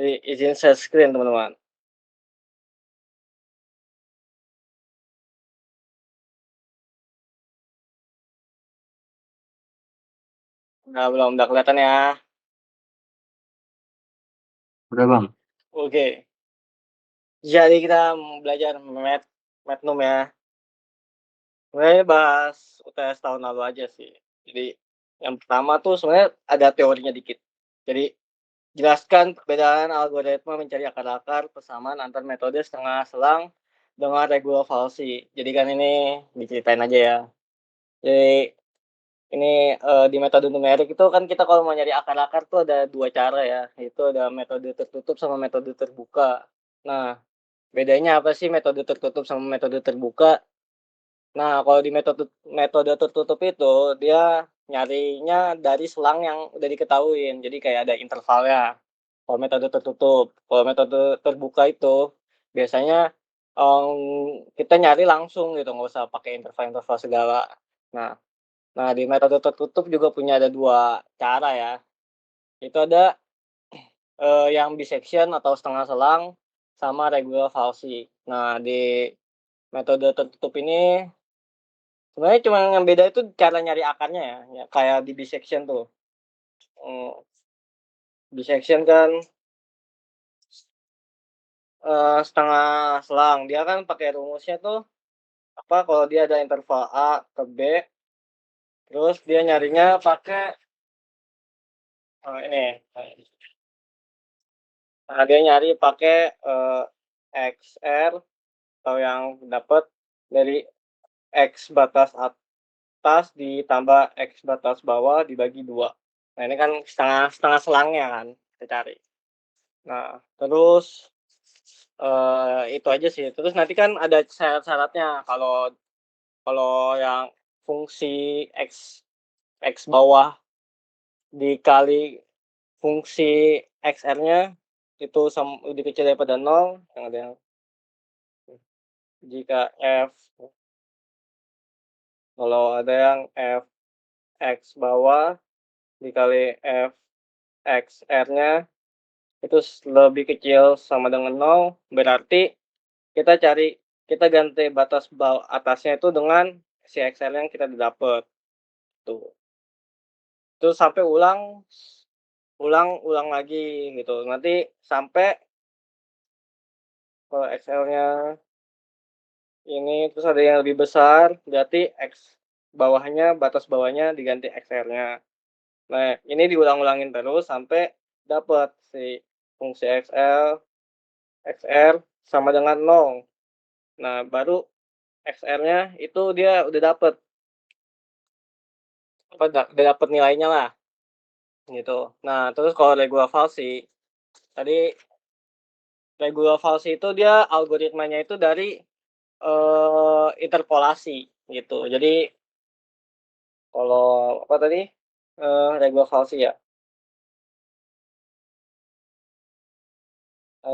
Izin share screen, teman-teman. Nah, belum, udah kelihatan ya? Udah Bang, Oke. Jadi kita belajar Magnum ya. Sebenarnya bahas UTS tahun lalu aja sih. Jadi, yang pertama tuh sebenarnya ada teorinya dikit. Jadi, jelaskan perbedaan algoritma mencari akar-akar persamaan antar metode setengah selang dengan regular falsi. Jadi kan ini diceritain aja ya. Jadi ini, di metode numerik itu kan kita kalau mau nyari akar-akar tuh ada 2 cara ya, yaitu ada metode tertutup sama metode terbuka. Nah, bedanya apa sih metode tertutup sama metode terbuka? Nah, kalau di metode metode tertutup itu dia nyarinya dari selang yang udah diketahuin, jadi kayak ada intervalnya, kalau metode tertutup. Kalau metode terbuka itu biasanya, kita nyari langsung gitu, nggak usah pakai interval-interval segala. Nah Nah, di metode tertutup juga punya ada 2 cara ya, itu ada, yang bisection atau setengah selang, sama regular falsi. Nah, di metode tertutup ini sebenarnya cuma yang beda itu cara nyari akarnya ya, ya kayak di bisection tuh, mmm, bisection kan, setengah selang, dia kan pakai rumusnya tuh, apa, kalau dia ada interval A ke B, terus dia nyarinya pakai, ini, dia nyari pakai, XR atau yang dapat dari X batas atas ditambah X batas bawah dibagi 2. Nah, ini kan setengah setengah selangnya kan kita cari. Nah, terus, itu aja sih. Terus nanti kan ada syarat-syaratnya kalau kalau yang fungsi X bawah dikali fungsi XR-nya itu lebih kecil daripada nol, yang ada yang jika F kalau ada yang X bawah dikali XR-nya itu lebih kecil sama dengan nol, berarti kita cari kita ganti batas atasnya itu dengan si XR yang kita dapet, tuh. Terus sampai ulang ulang ulang lagi gitu, nanti sampai kalau XL-nya ini terus ada yang lebih besar, berarti bawahnya batas bawahnya diganti XR-nya. Nah, ini diulang-ulangin terus sampai dapat si fungsi XR sama dengan nol. Nah, baru XR-nya itu dia udah dapet, apa, udah dapet nilainya lah, gitu. Nah, terus kalau regular falsi, tadi regular falsi itu dia algoritmanya itu dari, interpolasi, gitu. Jadi kalau apa tadi, regular falsi ya,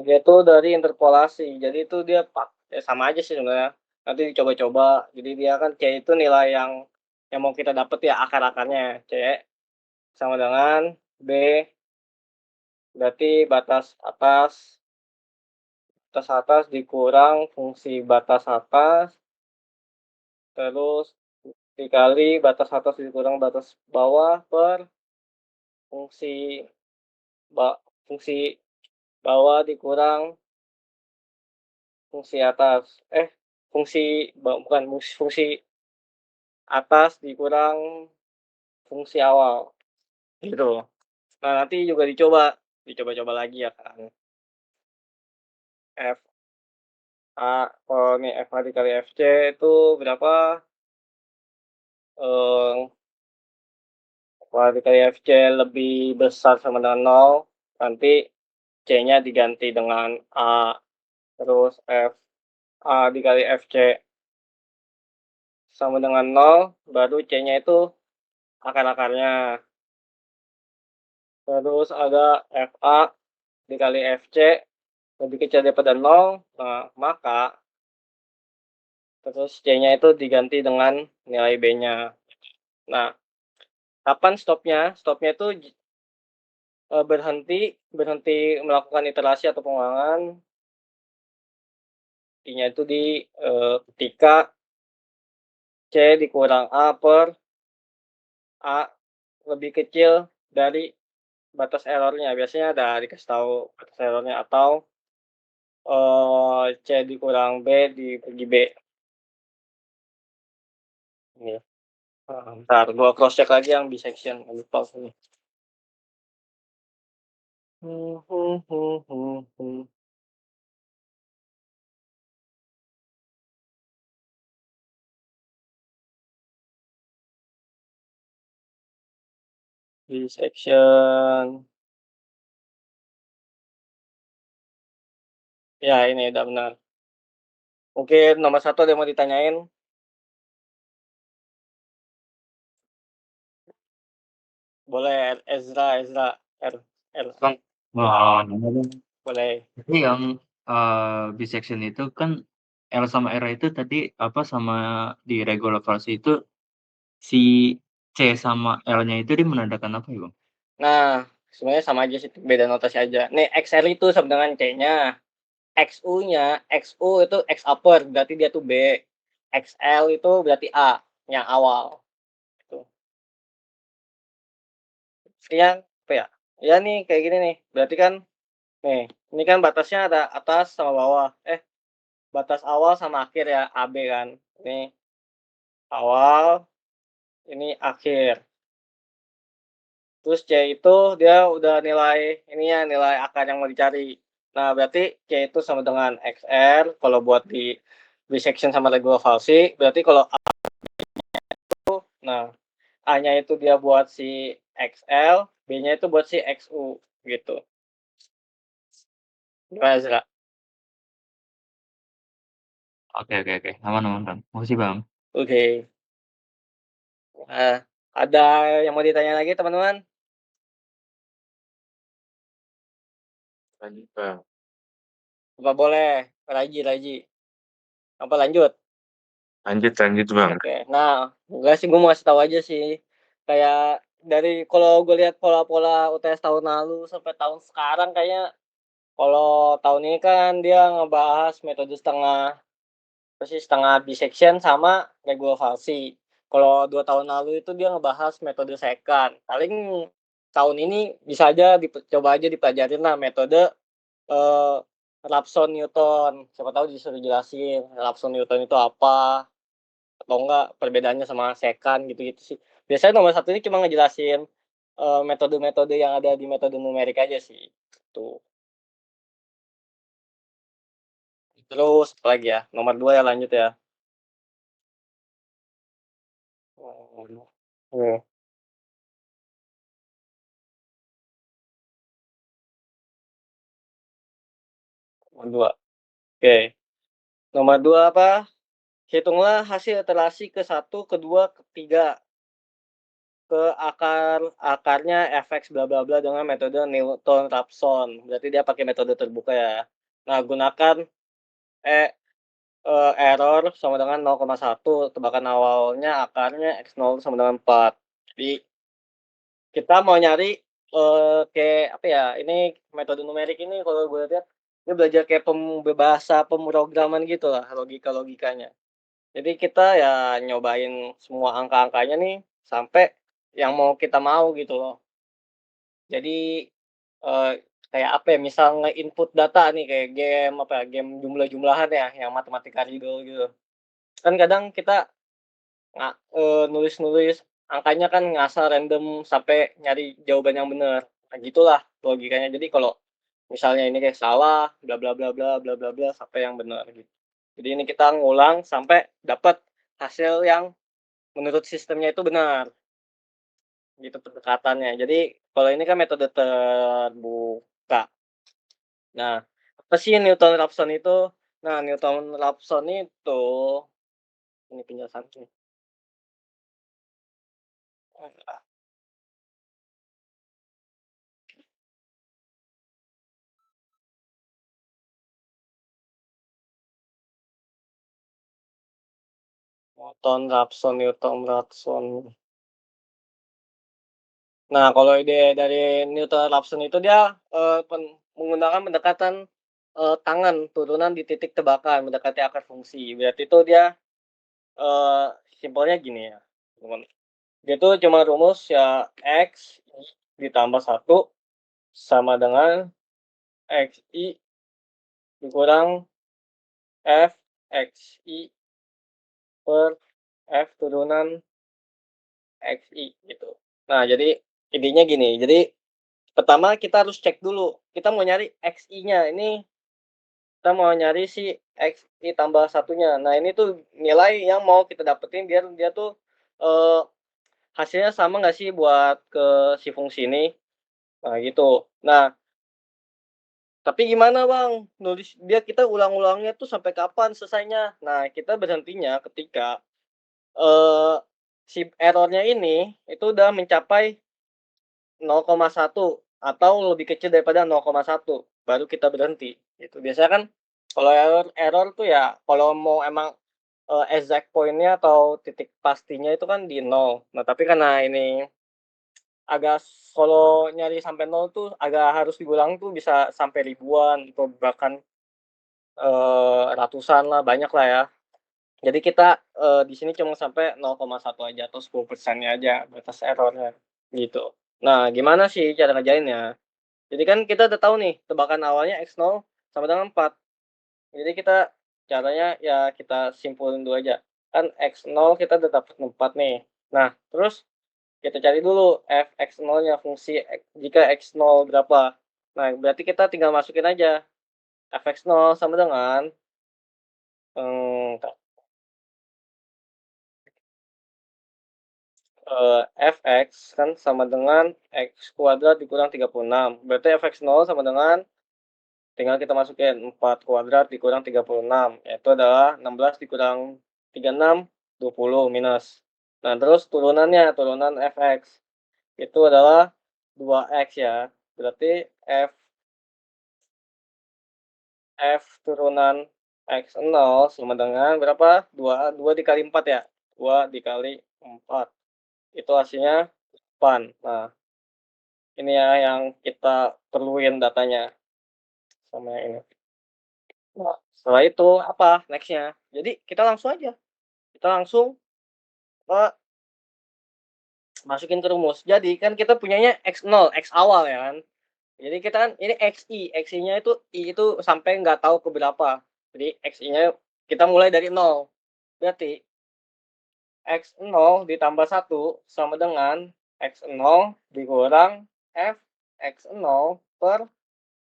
dia tuh dari interpolasi. Jadi itu dia ya sama aja sih sebenarnya, nanti dicoba-coba. Jadi dia kan C itu nilai yang mau kita dapet ya akar-akarnya, C sama dengan B, berarti batas atas dikurang fungsi batas atas, terus dikali batas atas dikurang batas bawah per fungsi ba fungsi bawah dikurang fungsi atas. Fungsi bukan, fungsi atas dikurang fungsi awal, gitu. Nah, nanti juga dicoba-coba lagi ya kan. Kalau nih FA dikali FC itu berapa, eee Kalau dikali FC lebih besar sama dengan nol, nanti C-nya diganti dengan A, terus A dikali FC sama dengan nol, baru C-nya itu akar-akarnya. Terus ada FA dikali FC lebih kecil daripada nol, maka terus C-nya itu diganti dengan nilai B-nya. Nah, kapan stopnya? Stopnya itu berhenti berhenti melakukan iterasi atau pengulangan, I-nya itu di, ketika C dikurang A lebih kecil dari batas error-nya. Biasanya ada dikasih tahu batas error-nya atau, C dikurang B dibagi B, gitu. Entar gua cross check lagi yang bisection, lupa aku nih. Bisection, ya ini udah benar. Mungkin nomor satu ada yang mau ditanyain? Boleh, Ezra Ezra, R. Bang, mau nanya dong. Boleh. Jadi yang bisection itu kan L sama R itu tadi apa sama di regular falsi itu si C sama L-nya itu dia menandakan apa ya, Bang? Nah, sebenarnya sama aja sih, beda notasi aja. Nih, XR itu sama dengan C-nya, XU itu X upper, berarti dia tuh B, XL itu berarti A, yang awal, gitu. Iya, apa ya, ya nih kayak gini nih, berarti kan nih, ini kan batasnya ada atas sama bawah, batas awal sama akhir ya, AB kan. Ini awal, ini akhir. Terus C itu dia udah nilai ininya, nilai akar yang mau dicari. Nah, berarti C itu sama dengan XR kalau buat di bisection sama regular falsi, berarti kalau A, nah A-nya itu dia buat si XL, B-nya itu buat si XU gitu. Gimana Zra? Oke, oke, oke. Aman, aman, Bang. Makasih, Bang. Oke. Nah, ada yang mau ditanya lagi teman-teman? Lanjut, Bang. Apa boleh? Raji, Raji. Apa lanjut? Lanjut, lanjut, Bang. Oke. Nah, enggak sih, gue mau kasih tahu aja sih. Kayak dari kalau gue lihat pola-pola UTS tahun lalu sampai tahun sekarang kayaknya kalau tahun ini kan dia ngebahas metode setengah, apa sih, setengah bisection sama regular falsi. Kalau 2 tahun lalu itu dia ngebahas metode second. Paling tahun ini bisa aja coba aja dipelajarin lah metode, eee, Raphson-Newton. Siapa tahu disuruh jelasin Raphson-Newton itu apa. Atau enggak perbedaannya sama second gitu-gitu sih. Biasanya nomor satu ini cuma ngejelasin, metode-metode yang ada di metode numerik aja sih, gitu. Terus apalagi ya, nomor 2 ya lanjut ya. Oke, nomor 2. Oke, nomor 2 apa, hitunglah hasil iterasi ke-1, ke-2, ke-3 ke akarnya fx bla bla bla dengan metode Newton-Raphson. Berarti dia pakai metode terbuka ya. Nah, gunakan e error sama dengan 0,1, tebakan awalnya akarnya X0 sama dengan 4. Jadi, kita mau nyari, kayak apa ya, ini metode numerik ini kalau gue lihat, dia belajar kayak bahasa pemrograman gitu lah, logika-logikanya. Jadi kita ya nyobain semua angka-angkanya nih, sampai yang mau kita mau gitu loh. Jadi, eee, kayak apa ya, misal nge-input data nih, kayak game apa ya, game jumlah-jumlahan ya, yang matematika riddle gitu. Kan kadang kita nulis-nulis angkanya kan ngasal random sampai nyari jawaban yang bener. Nah, gitulah logikanya. Jadi kalau misalnya ini kayak salah, bla bla bla bla bla bla bla sampai yang benar gitu. Jadi ini kita ngulang sampai dapat hasil yang menurut sistemnya itu benar, gitu pendekatannya. Jadi kalau ini kan metode terbuka. Nah, apa sih Newton-Raphson itu? Nah, Newton-Raphson itu, ini penjelasannya. Newton-Raphson. Nah, kalau ide dari Newton Raphson itu dia, menggunakan pendekatan, tangan, turunan di titik tebakan, mendekati akar fungsi. Berarti itu dia, eee, simpelnya gini ya, teman, dia tuh cuma rumus ya X ditambah satu sama dengan XI dikurang F XI per F turunan XI gitu. Nah, jadi intinya gini, jadi pertama kita harus cek dulu, kita mau nyari XI-nya, ini kita mau nyari si XI tambah satunya. Nah, ini tuh nilai yang mau kita dapetin biar dia tuh, eee, hasilnya sama nggak sih buat ke si fungsi ini. Nah, gitu. Nah, tapi gimana Bang, nulis dia kita ulang-ulangnya tuh sampai kapan selesainya? Nah, kita berhentinya ketika, eee, si error-nya ini itu udah mencapai 0,1 atau lebih kecil daripada 0,1, baru kita berhenti, gitu. Biasanya kan kalau error error tuh ya kalau mau emang, exact point-nya atau titik pastinya itu kan di 0. Nah, tapi karena ini agak kalau nyari sampai 0 tuh agak harus diulang tuh bisa sampai ribuan atau bahkan, ratusan lah, banyak lah ya. Jadi kita, di sini cuma sampai 0,1 aja atau 10%-nya aja batas error-nya, gitu. Nah, gimana sih cara ngerjainnya? Jadi kan kita udah tahu nih tebakan awalnya X0 sama dengan 4. Jadi kita caranya ya kita simpulin dulu aja. Kan X0 kita udah dapet 4 nih. Nah, terus kita cari dulu fx0-nya, fungsi jika X0 berapa. Nah, berarti kita tinggal masukin aja fx0 sama dengan, entar, fx kan sama dengan x kuadrat dikurang 36. Berarti fx0 sama dengan tinggal kita masukin 4 kuadrat dikurang 36, yaitu adalah 16 dikurang 36, 20 minus. Nah, terus turunannya, turunan fx itu adalah 2x ya. Berarti f turunan x0 sama dengan berapa? 2 dikali 4 ya? 2 dikali 4. Itu hasilnya 8. Nah, ini ya yang kita perluin datanya sama yang ini. Nah, setelah itu apa next-nya? Jadi kita langsung aja, kita langsung, eee, masukin ke rumus. Jadi kan kita punyanya X0, X awal ya kan. Jadi kita kan ini XI, XI-nya itu I itu sampai nggak tahu ke berapa. Jadi XI-nya kita mulai dari 0. Berarti X0 ditambah satu sama dengan X0 dikurang F X0 per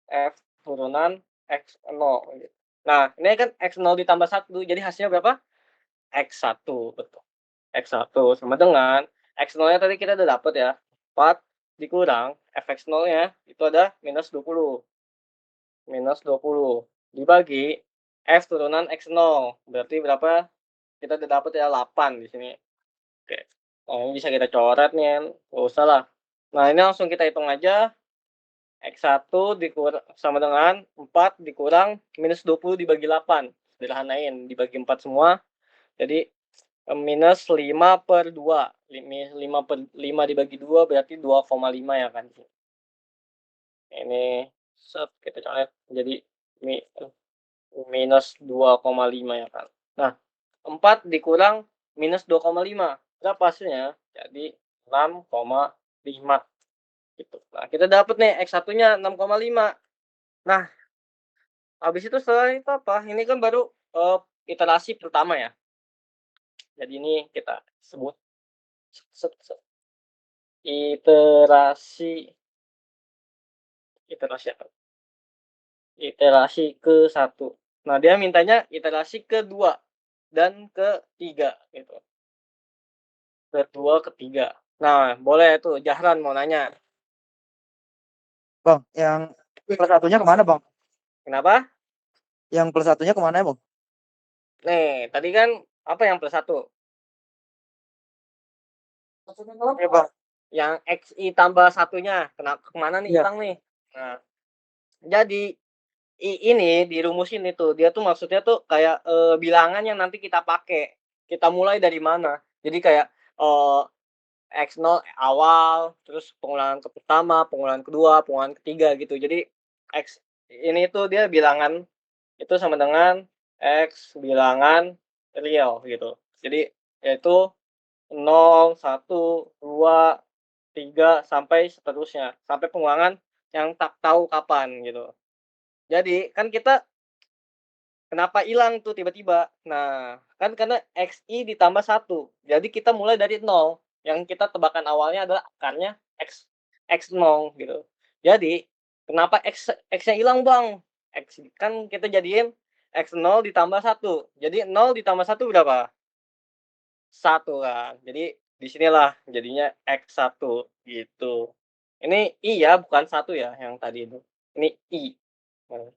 F turunan X0 gitu. Nah, ini kan X0 ditambah satu jadi hasilnya berapa? X1, betul. X1 sama dengan X0-nya tadi kita udah dapet ya, 4 dikurang Fx0-nya itu ada -20, -20 dibagi F turunan X0, berarti berapa? Kita udah dapet ya 8 di sini. Oke. Nah, ini bisa kita coret nih kan, nggak usah lah. Nah, ini langsung kita hitung aja, X1 sama dengan 4 dikurang -20 dibagi 8, sederhanain, dibagi 4 semua, jadi minus 5/2, 5 dibagi 2 berarti 2,5 ya kan. Ini set kita coret jadi mi minus 2,5 ya kan. Nah, 4 dikurang minus 2,5 berapa hasilnya? Jadi 6,5 gitu. Nah, kita dapat nih X1-nya 6,5. Nah, habis itu setelah itu apa, ini kan baru, iterasi pertama ya. Jadi ini kita sebut set set iterasi iterasi apa? Iterasi ke-1. Nah, dia mintanya iterasi kedua dan ketiga gitu. Kedua, ketiga. Nah, boleh tuh Jahran mau nanya. Bang, yang plus satunya kemana Bang? Kenapa? Yang plus satunya kemana ya Bang? Nih, tadi kan apa yang plus satu? Iya Bang. Yang XI tambah satunya, kemana nih Iya. hilang nih? Nah, jadi ini dirumusin itu, dia tuh maksudnya tuh kayak, bilangan yang nanti kita pakai. Kita mulai dari mana. Jadi kayak, eee, X0 awal, terus pengulangan pertama, pengulangan kedua, pengulangan ketiga gitu. Jadi X ini tuh dia bilangan itu sama dengan X bilangan real gitu. Jadi yaitu 0, 1, 2, 3, sampai seterusnya, sampai pengulangan yang tak tahu kapan gitu. Jadi kan kita kenapa hilang tuh tiba-tiba? Nah, kan karena XI ditambah satu. Jadi kita mulai dari nol. Yang kita tebakan awalnya adalah akarnya X0 gitu. Jadi, kenapa X-nya hilang, Bang? X kan kita jadiin X0 ditambah satu. Jadi 0 ditambah satu berapa? Satu kan. Jadi di sinilah jadinya X1 gitu. Ini I ya, bukan satu ya yang tadi itu. Ini I. Nah,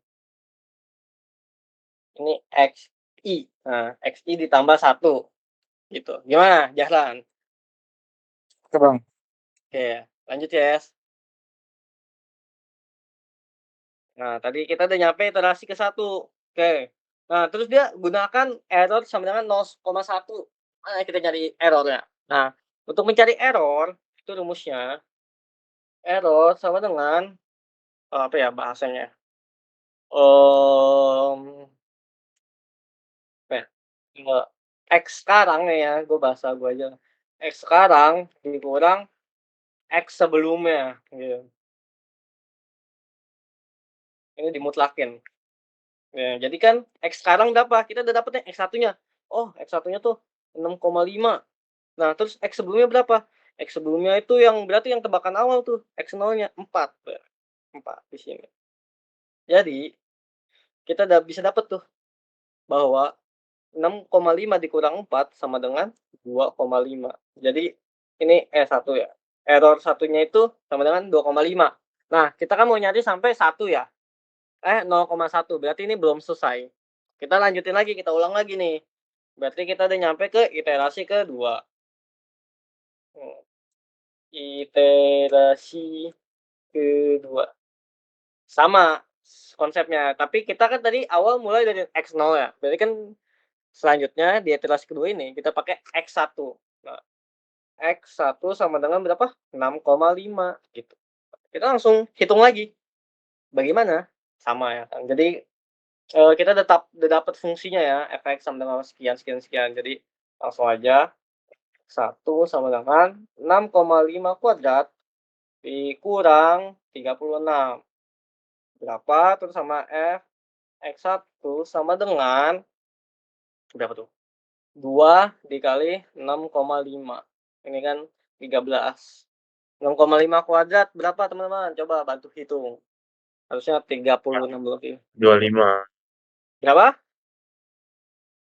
ini XI. Nah, XI ditambah satu gitu. Gimana, Jahlan? Oke, Bang. Oke, lanjut ya. Nah, tadi kita udah nyampe iterasi ke satu. Oke. Nah, terus dia gunakan error sama dengan 0,1. Mana kita cari errornya? Nah, untuk mencari error, itu rumusnya, error sama dengan, apa ya bahasanya, apa ya, X sekarang nih ya, bahasa gue aja. X sekarang dikurang X sebelumnya, gitu. Ini dimutlakin. Ya, jadi kan X sekarang berapa? Kita udah dapetnya X satunya. Oh, X satunya tuh 6,5. Nah, terus X sebelumnya berapa? X sebelumnya itu yang berarti yang tebakan awal tuh, X nolnya 4, 4 di sini. Jadi, kita udah bisa dapet tuh bahwa 6,5 dikurang 4 sama dengan 2,5. Jadi ini satu ya. Error satunya itu sama dengan 2,5. Nah, kita kan mau nyari sampai 1 ya. 0,1. Berarti ini belum selesai. Kita lanjutin lagi, kita ulang lagi nih. Berarti kita udah nyampe ke iterasi kedua. Iterasi kedua. Sama konsepnya, tapi kita kan tadi awal mulai dari X0 ya. Berarti kan selanjutnya di iterasi kedua ini kita pakai X1. Nah, X1 sama dengan berapa? 6,5 gitu. Kita langsung hitung lagi. Bagaimana? Sama ya kan. Jadi kita udah dapat fungsinya ya, f(x) sama dengan sekian sekian sekian. Jadi langsung aja 1 sama dengan 6,5 kuadrat dikurang 36. Berapa? Terus sama X1 sama dengan berapa tuh? 2 dikali 6,5. Ini kan 13. 6,5 kuadrat berapa teman-teman? Coba bantu hitung. Harusnya 36 lebih. 25. Berapa?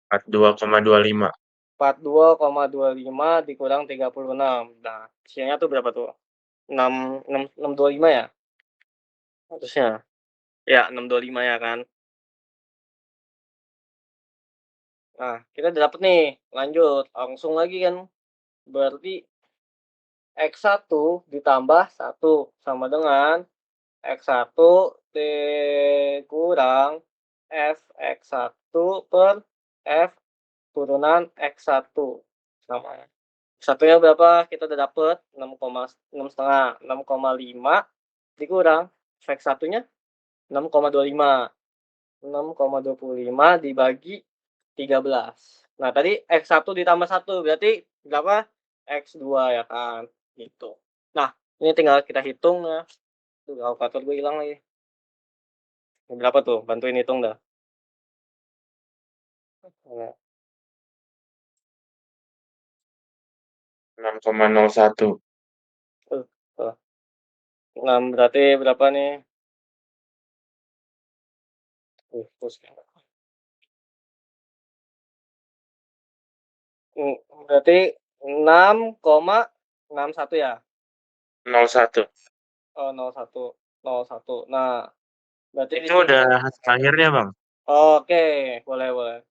42,25. 42,25 dikurang 36. Nah, hasilnya tuh berapa tuh? 625 ya? Harusnya. Ya, 625 ya kan? Nah, kita udah dapet nih. Lanjut, langsung lagi kan. Berarti X1 ditambah 1 sama dengan X1 dikurang Fx1 per F turunan X1 sama satunya berapa? Kita udah dapet 6,5 dikurang Fx1-nya 6,25. 6,25 dibagi 13. Nah, tadi X1 ditambah 1 berarti berapa? X2 ya kan, gitu. Nah, ini tinggal kita hitung ya. Tuh, kalkulator gue hilang lagi. Berapa tuh? Bantuin hitung dah. Nah, 6,01. tuh, 6 berarti berapa nih? Terus. Berarti 6,61 ya? 01. Oh, 01. 01. Nah, berarti di Itu sini udah hasil akhirnya, Bang. oke, boleh boleh.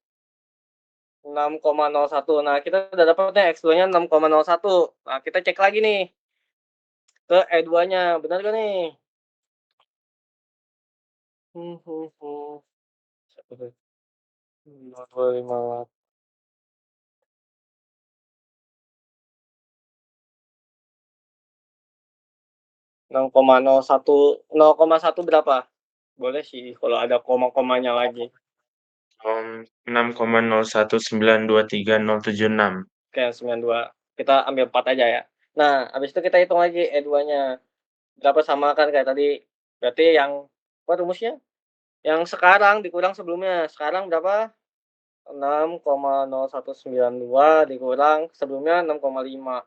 6,01. Nah, kita udah dapatnya X2-nya 6,01. Nah, kita cek lagi nih ke E2-nya, benar gak nih? Hmm, hmm, hmm. 2,5. 0,1 berapa? Boleh sih kalau ada koma-komanya lagi. 6,01923076. Oke, 92. Kita ambil 4 aja ya. Nah, habis itu kita hitung lagi E2-nya. Berapa sama kan kayak tadi. Berarti yang apa rumusnya? Yang sekarang dikurang sebelumnya. Sekarang berapa? 6,0192 dikurang sebelumnya 6,5.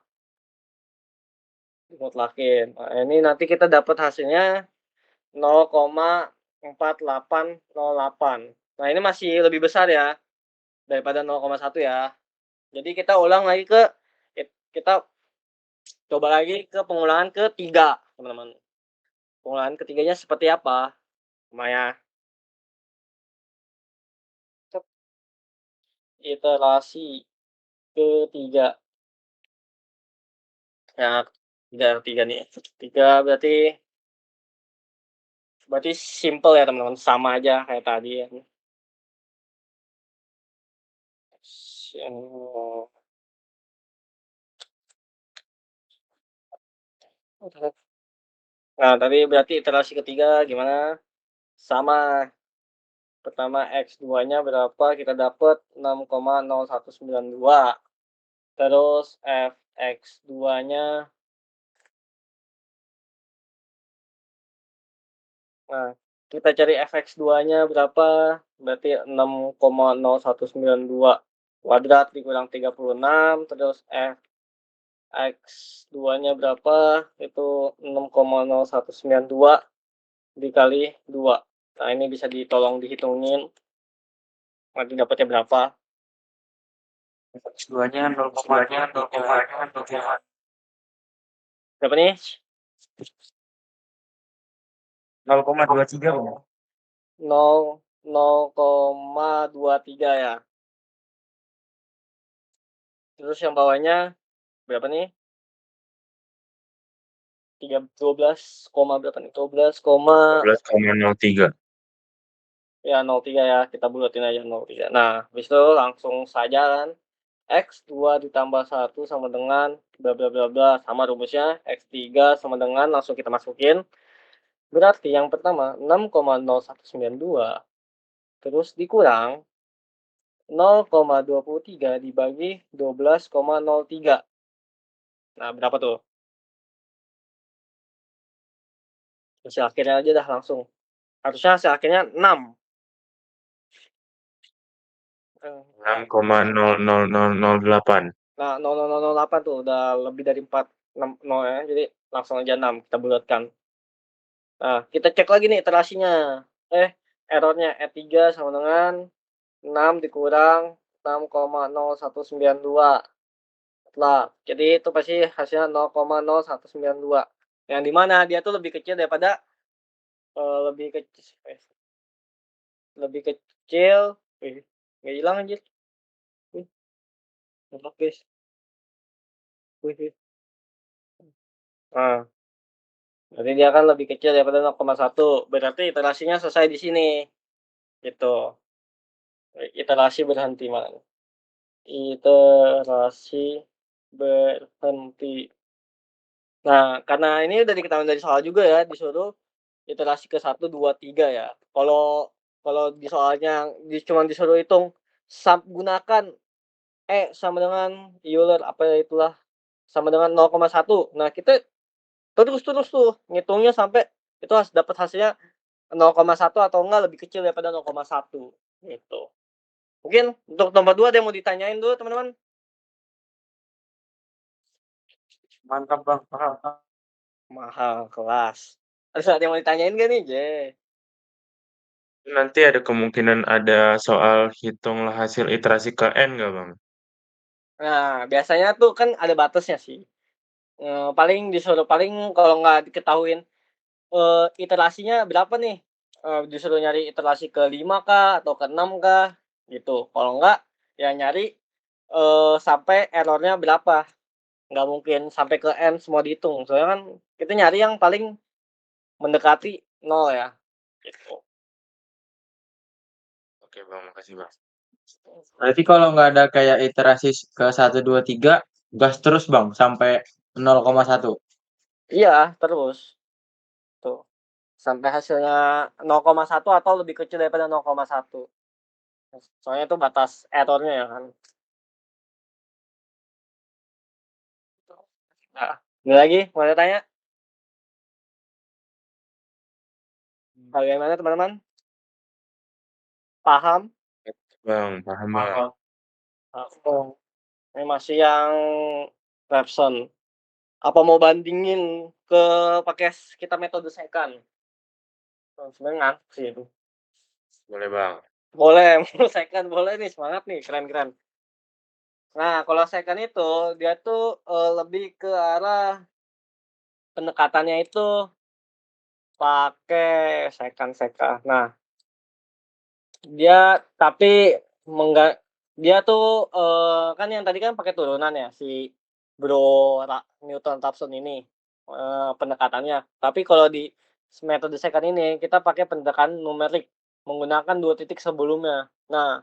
Dimutlakin. Nah, ini nanti kita dapat hasilnya 0,4808. Nah, ini masih lebih besar ya daripada 0,1 ya. Jadi kita ulang lagi kita coba lagi ke pengulangan ketiga, teman-teman. Pengulangan ketiganya seperti apa? Maya. Iterasi ketiga. Ya, tiga nih. Tiga berarti simple ya, teman-teman. Sama aja kayak tadi ya. Nah, tadi berarti iterasi ketiga gimana? Sama. Pertama X2-nya berapa? Kita dapat 6,0192. Terus Fx2-nya, nah, kita cari Fx2-nya berapa? Berarti 6,0192 kuadrat dikurang 36, terus Fx2-nya berapa? Itu 6,0192 dikali 2. Nah, ini bisa ditolong dihitungin. Nanti dapatnya berapa? X2-nya 0,3. Berapa nih? 0,23 Bang. 0,23 ya. Terus yang bawahnya berapa nih? 12, berapa nih? 12, 12,03. ya 03 ya, kita bulatin aja 03. Nah, habis itu langsung saja kan X2 ditambah 1 sama dengan bla bla bla bla, sama rumusnya X3 sama dengan langsung kita masukin. Berarti yang pertama 6,0192 terus dikurang 0,23 dibagi 12,03. Nah, berapa tuh? Hasil akhirnya aja dah langsung. Harusnya hasil akhirnya 6. 6,00008. Nah, 0,008 tuh udah lebih dari 4, 0 ya. Jadi langsung aja 6 kita bulatkan. Nah, kita cek lagi nih iterasinya. Errornya E3 sama dengan 6 dikurang 6,0192. Nah, jadi itu pasti hasilnya 0,0192. Yang dimana dia tuh lebih kecil daripada lebih kecil. Nggak hilang anjir. Ngeblok guys. Nah, berarti dia kan lebih kecil daripada 0,1. Berarti iterasinya selesai di sini. Gitu. Iterasi berhenti mana? Iterasi berhenti. Nah, karena ini udah diketahui dari soal juga ya, disuruh iterasi ke 1, 2, 3 ya. Kalau di soalnya cuma disuruh hitung gunakan sama dengan Euler apa itulah sama dengan 0,1. Nah, kita terus tuh ngitungnya sampai itu dapat hasilnya 0,1 atau enggak lebih kecil daripada 0,1 gitu. Mungkin untuk nomor 2 ada yang mau ditanyain dulu, teman-teman? Mantap Bang, paham. Mahal kelas. Ada yang mau ditanyain gak nih, Nanti ada kemungkinan ada soal hitunglah hasil iterasi ke N nggak, Bang? Nah, biasanya tuh kan ada batasnya sih. Paling kalau nggak diketahuin iterasinya berapa nih, disuruh nyari iterasi ke 5 kah atau ke 6 kah gitu. Kalau enggak ya nyari sampai errornya berapa. Nggak mungkin sampai ke N semua dihitung. Soalnya kan kita nyari yang paling mendekati 0 ya gitu. Oke, Bang, makasih, Bang. Berarti kalau nggak ada kayak iterasi ke 1, 2, 3, gas terus Bang sampai 0,1. Iya, terus. sampai hasilnya 0,1 atau lebih kecil daripada 0,1. Soalnya itu batas error-nya ya kan. Nah, ada lagi mau tanya? Bagaimana teman-teman? Paham? Bang, paham Bang. Paham. Oh, ini masih yang Repson. Apa mau bandingin ke pakai kita metode second? Sebenarnya ngantuk sih itu. Boleh Bang. Boleh, mau second boleh nih, semangat nih, keren. Nah, kalau second itu dia tuh, lebih ke arah pendekatannya itu pakai second. Nah, dia tapi dia tuh, kan yang tadi kan pakai turunan ya si Bro Newton-Raphson ini, pendekatannya. Tapi kalau di metode second ini kita pakai pendekatan numerik menggunakan 2 titik sebelumnya. Nah,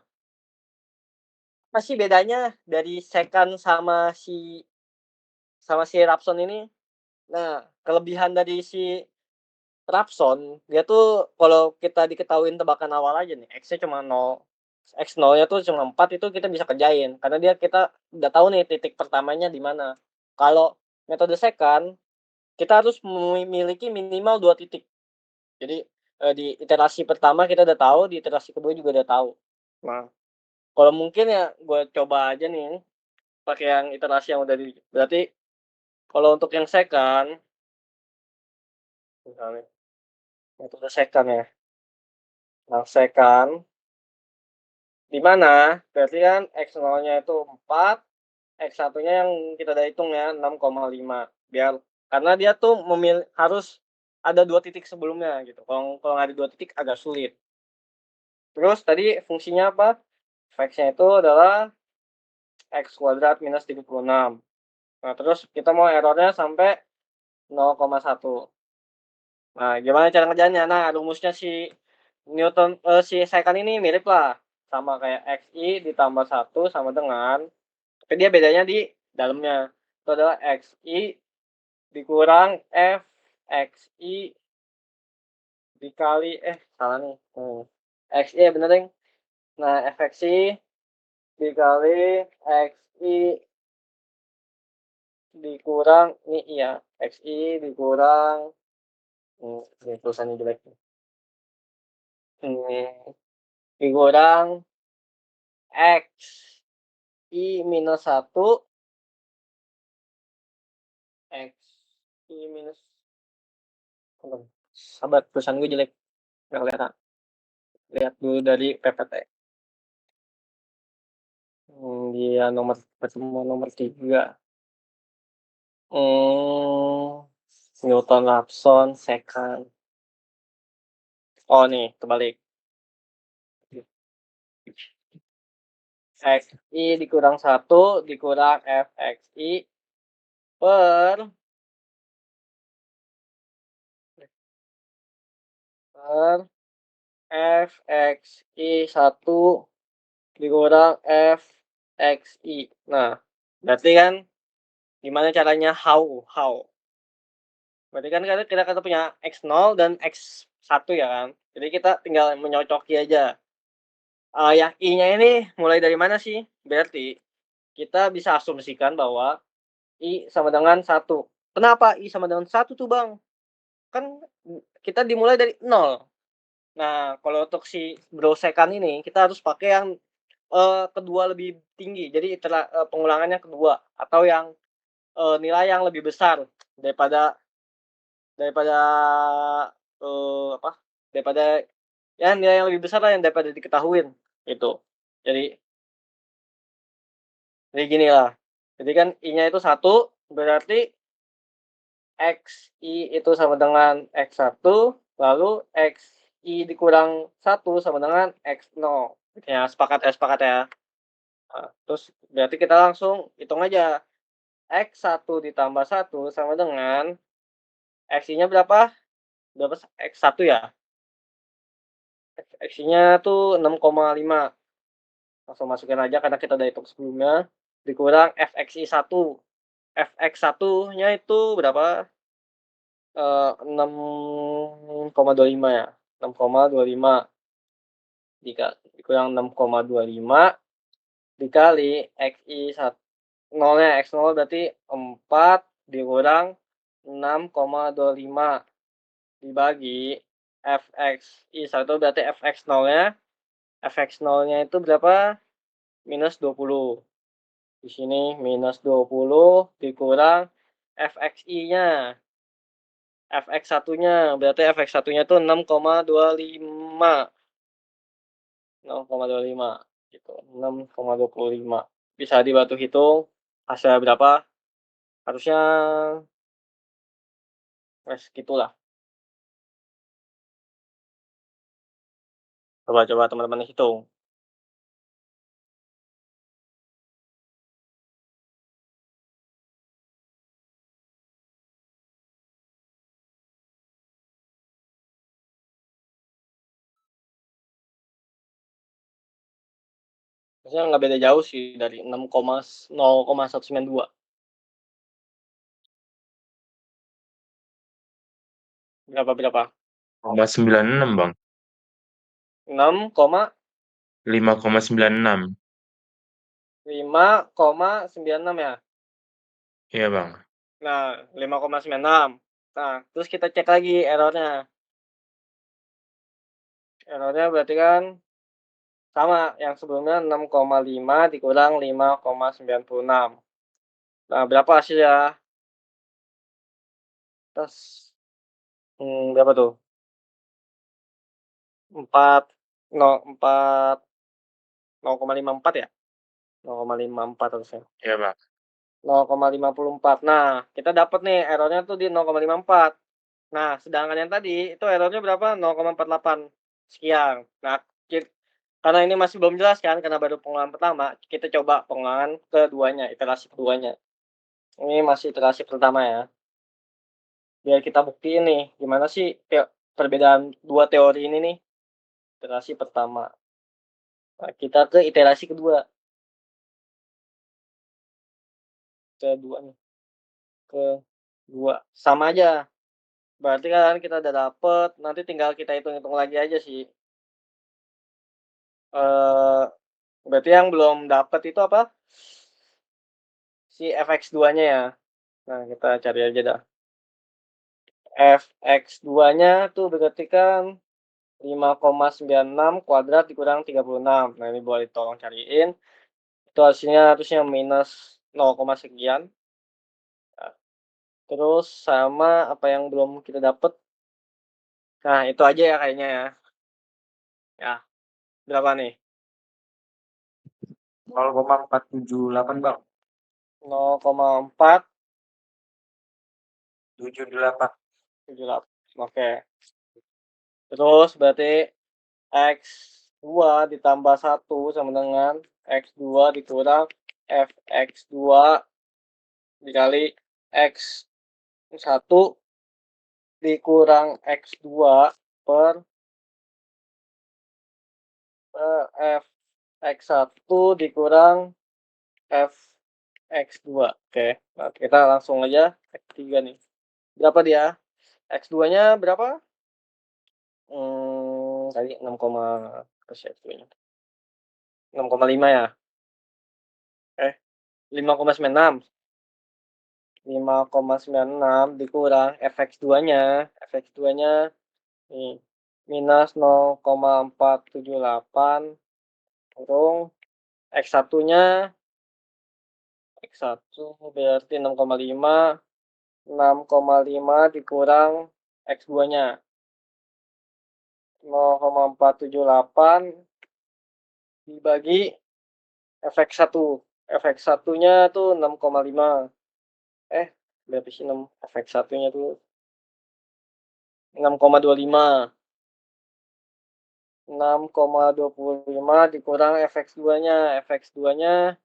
apa sih bedanya dari second sama si Raphson ini? Nah, kelebihan dari si Raphson, dia tuh kalau kita diketahuin tebakan awal aja nih, X-nya cuma 0, X 0-nya tuh cuma 4 itu kita bisa kerjain, karena kita udah tahu nih titik pertamanya di mana. Kalau metode second, kita harus memiliki minimal 2 titik. Jadi, di iterasi pertama kita udah tahu, di iterasi kedua juga udah tahu. Nah, kalau mungkin ya gue coba aja nih pakai yang iterasi yang udah berarti kalau untuk yang second, misalnya metode second ya. Nah, second di mana berarti kan X 0-nya itu 4, X 1-nya yang kita udah hitung ya 6,5. Karena dia tuh harus ada 2 titik sebelumnya gitu. Kalau nggak ada 2 titik agak sulit. Terus tadi fungsinya apa? Fx-nya itu adalah X kuadrat minus 36. Nah, terus kita mau error-nya sampai 0,1. Nah, gimana cara ngerjainnya? Nah, rumusnya si secant ini mirip lah, sama kayak XI ditambah 1 sama dengan, tapi dia bedanya di dalamnya. Itu adalah XI dikurang FXI dikali salah nih. XI ya bener, Deng. Nah, FXI dikali XI dikurang ini iya, XI dikurang ini tulisannya jelek. Dikurang XI minus 1 XI minus sabar tulisan gue jelek, nggak kelihatan. Lihat dulu dari PPT. Dia pertemuan nomor 3. Newton-Raphson second. Oh nih, terbalik. XI dikurang 1 dikurang FXI per FXI 1 dikurang FXI. Nah, berarti kan gimana caranya how? Berarti kan kita punya X0 dan X1 ya kan. Jadi kita tinggal mencocoki aja. Yang I-nya ini mulai dari mana sih? Berarti kita bisa asumsikan bahwa I sama dengan 1. Kenapa I sama dengan 1 tuh, Bang? Kan kita dimulai dari 0. Nah, kalau untuk si Bro secant ini kita harus pakai yang kedua lebih tinggi. Jadi pengulangannya kedua atau yang nilai yang lebih besar daripada daripada daripada ya nilai yang lebih besar lah yang daripada diketahuin gitu. Jadi ginilah. Jadi kan I-nya itu 1 berarti XI itu sama dengan X1 lalu XI dikurang 1 sama dengan X0. Ya, sepakat ya. Nah, terus berarti kita langsung hitung aja. X1 ditambah 1 sama dengan XI-nya berapa? X1 ya? X-nya tuh 6,5. Langsung masukin aja karena kita udah hitung sebelumnya. Dikurang FXI 1. FX1-nya itu berapa? 6,25 ya, 6,25 dikurang 6,25 dikali nolnya X0 berarti 4 dikurang 6,25 dibagi Fxi1 berarti Fx0-nya itu berapa? Minus 20. Di sini minus 20 dikurang Fxi-nya. Fx1-nya berarti Fx1-nya itu 6,25. 6,25 gitu. 6,25. Bisa dibantu hitung hasilnya berapa? Harusnya segitulah. Coba teman-teman hitung. Harusnya nggak beda jauh sih dari 0,192. Berapa? 0,96 Bang. 5,96. 5,96 ya. Iya Bang. Nah, 5,96. Nah, terus kita cek lagi errornya. Errornya berarti kan sama yang sebelumnya 6,5 dikurang 5,96. Nah, berapa hasilnya? Terus berapa tuh? 0,54 ya? 0,54 harusnya. Iya Bang. 0,54. Nah, kita dapat nih errornya tuh di 0,54. Nah, sedangkan yang tadi itu errornya berapa? 0,48 sekian. Nah, karena ini masih belum jelas kan, karena baru pengulangan pertama, kita coba pengulangan keduanya, iterasi keduanya. Ini masih iterasi pertama ya. Biar kita buktiin nih, gimana sih perbedaan dua teori ini nih. Iterasi pertama. Nah, kita ke iterasi kedua. Kedua. Sama aja. Berarti kan kita udah dapet, nanti tinggal kita hitung-hitung lagi aja sih. Berarti yang belum dapet itu apa? Si Fx2-nya ya. Nah, kita cari aja dah. Fx2-nya tuh berarti kan 5,96 kuadrat dikurang 36. Nah, ini boleh tolong cariin. Itu hasilnya harusnya minus 0, sekian. Nah, terus sama apa yang belum kita dapet. Nah, itu aja ya kayaknya ya. Ya, berapa nih? 0,478 Bang. 0,478. 78. Oke. Terus berarti X2 ditambah 1 sama dengan X2 dikurang Fx2 dikali X1 dikurang X2 per Fx1 dikurang Fx2. Oke, nah kita langsung aja X3 nih. Berapa dia? X2-nya berapa? Tadi 6, X2-nya. 6,5 ya? 5,96. 5,96 dikurang Fx2-nya. Fx2-nya nih minus 0,478 kurung X1-nya X1 berarti 6,5. 6,5 dikurang X2-nya 0,478 dibagi Fx1. Fx1-nya tuh 6,5. Berapa sih 6? Fx1-nya tuh 6,25. 6,25 dikurang Fx2-nya. Fx2-nya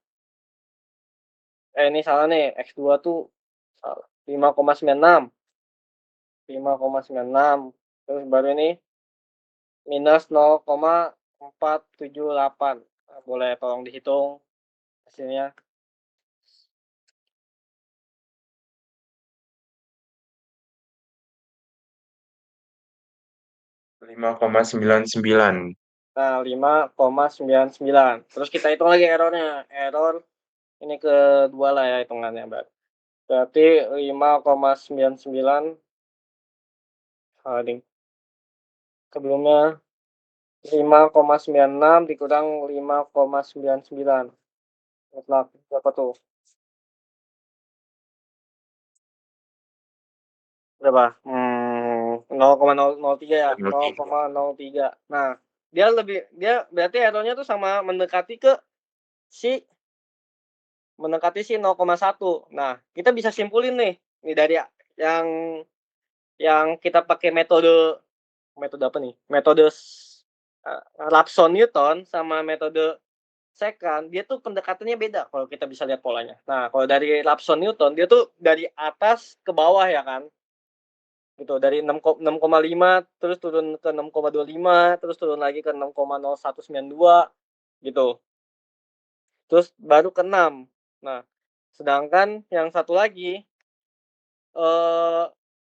ini salah nih. X2 tuh salah. 5,96. 5,96. Terus baru ini minus 0,478. Nah, boleh tolong dihitung hasilnya. 5,99. Nah, 5,99. Terus kita hitung lagi errornya. Error ini kedua lah ya hitungannya, berarti 5,99 ding sebelumnya 5,96 dikurang 5,99. Mutlak berapa tuh? Berapa? 0,003 ya, 0,03. Nah, dia berarti errornya tuh sama mendekati si 0,1. Nah, kita bisa simpulin nih dari yang kita pakai metode apa nih? Metode Lawson-Newton sama metode secant, dia tuh pendekatannya beda kalau kita bisa lihat polanya. Nah, kalau dari Lawson-Newton dia tuh dari atas ke bawah ya kan. Gitu, dari 6,5 terus turun ke 6,25, terus turun lagi ke 6,0192 gitu. Terus baru ke 6. Nah, sedangkan yang satu lagi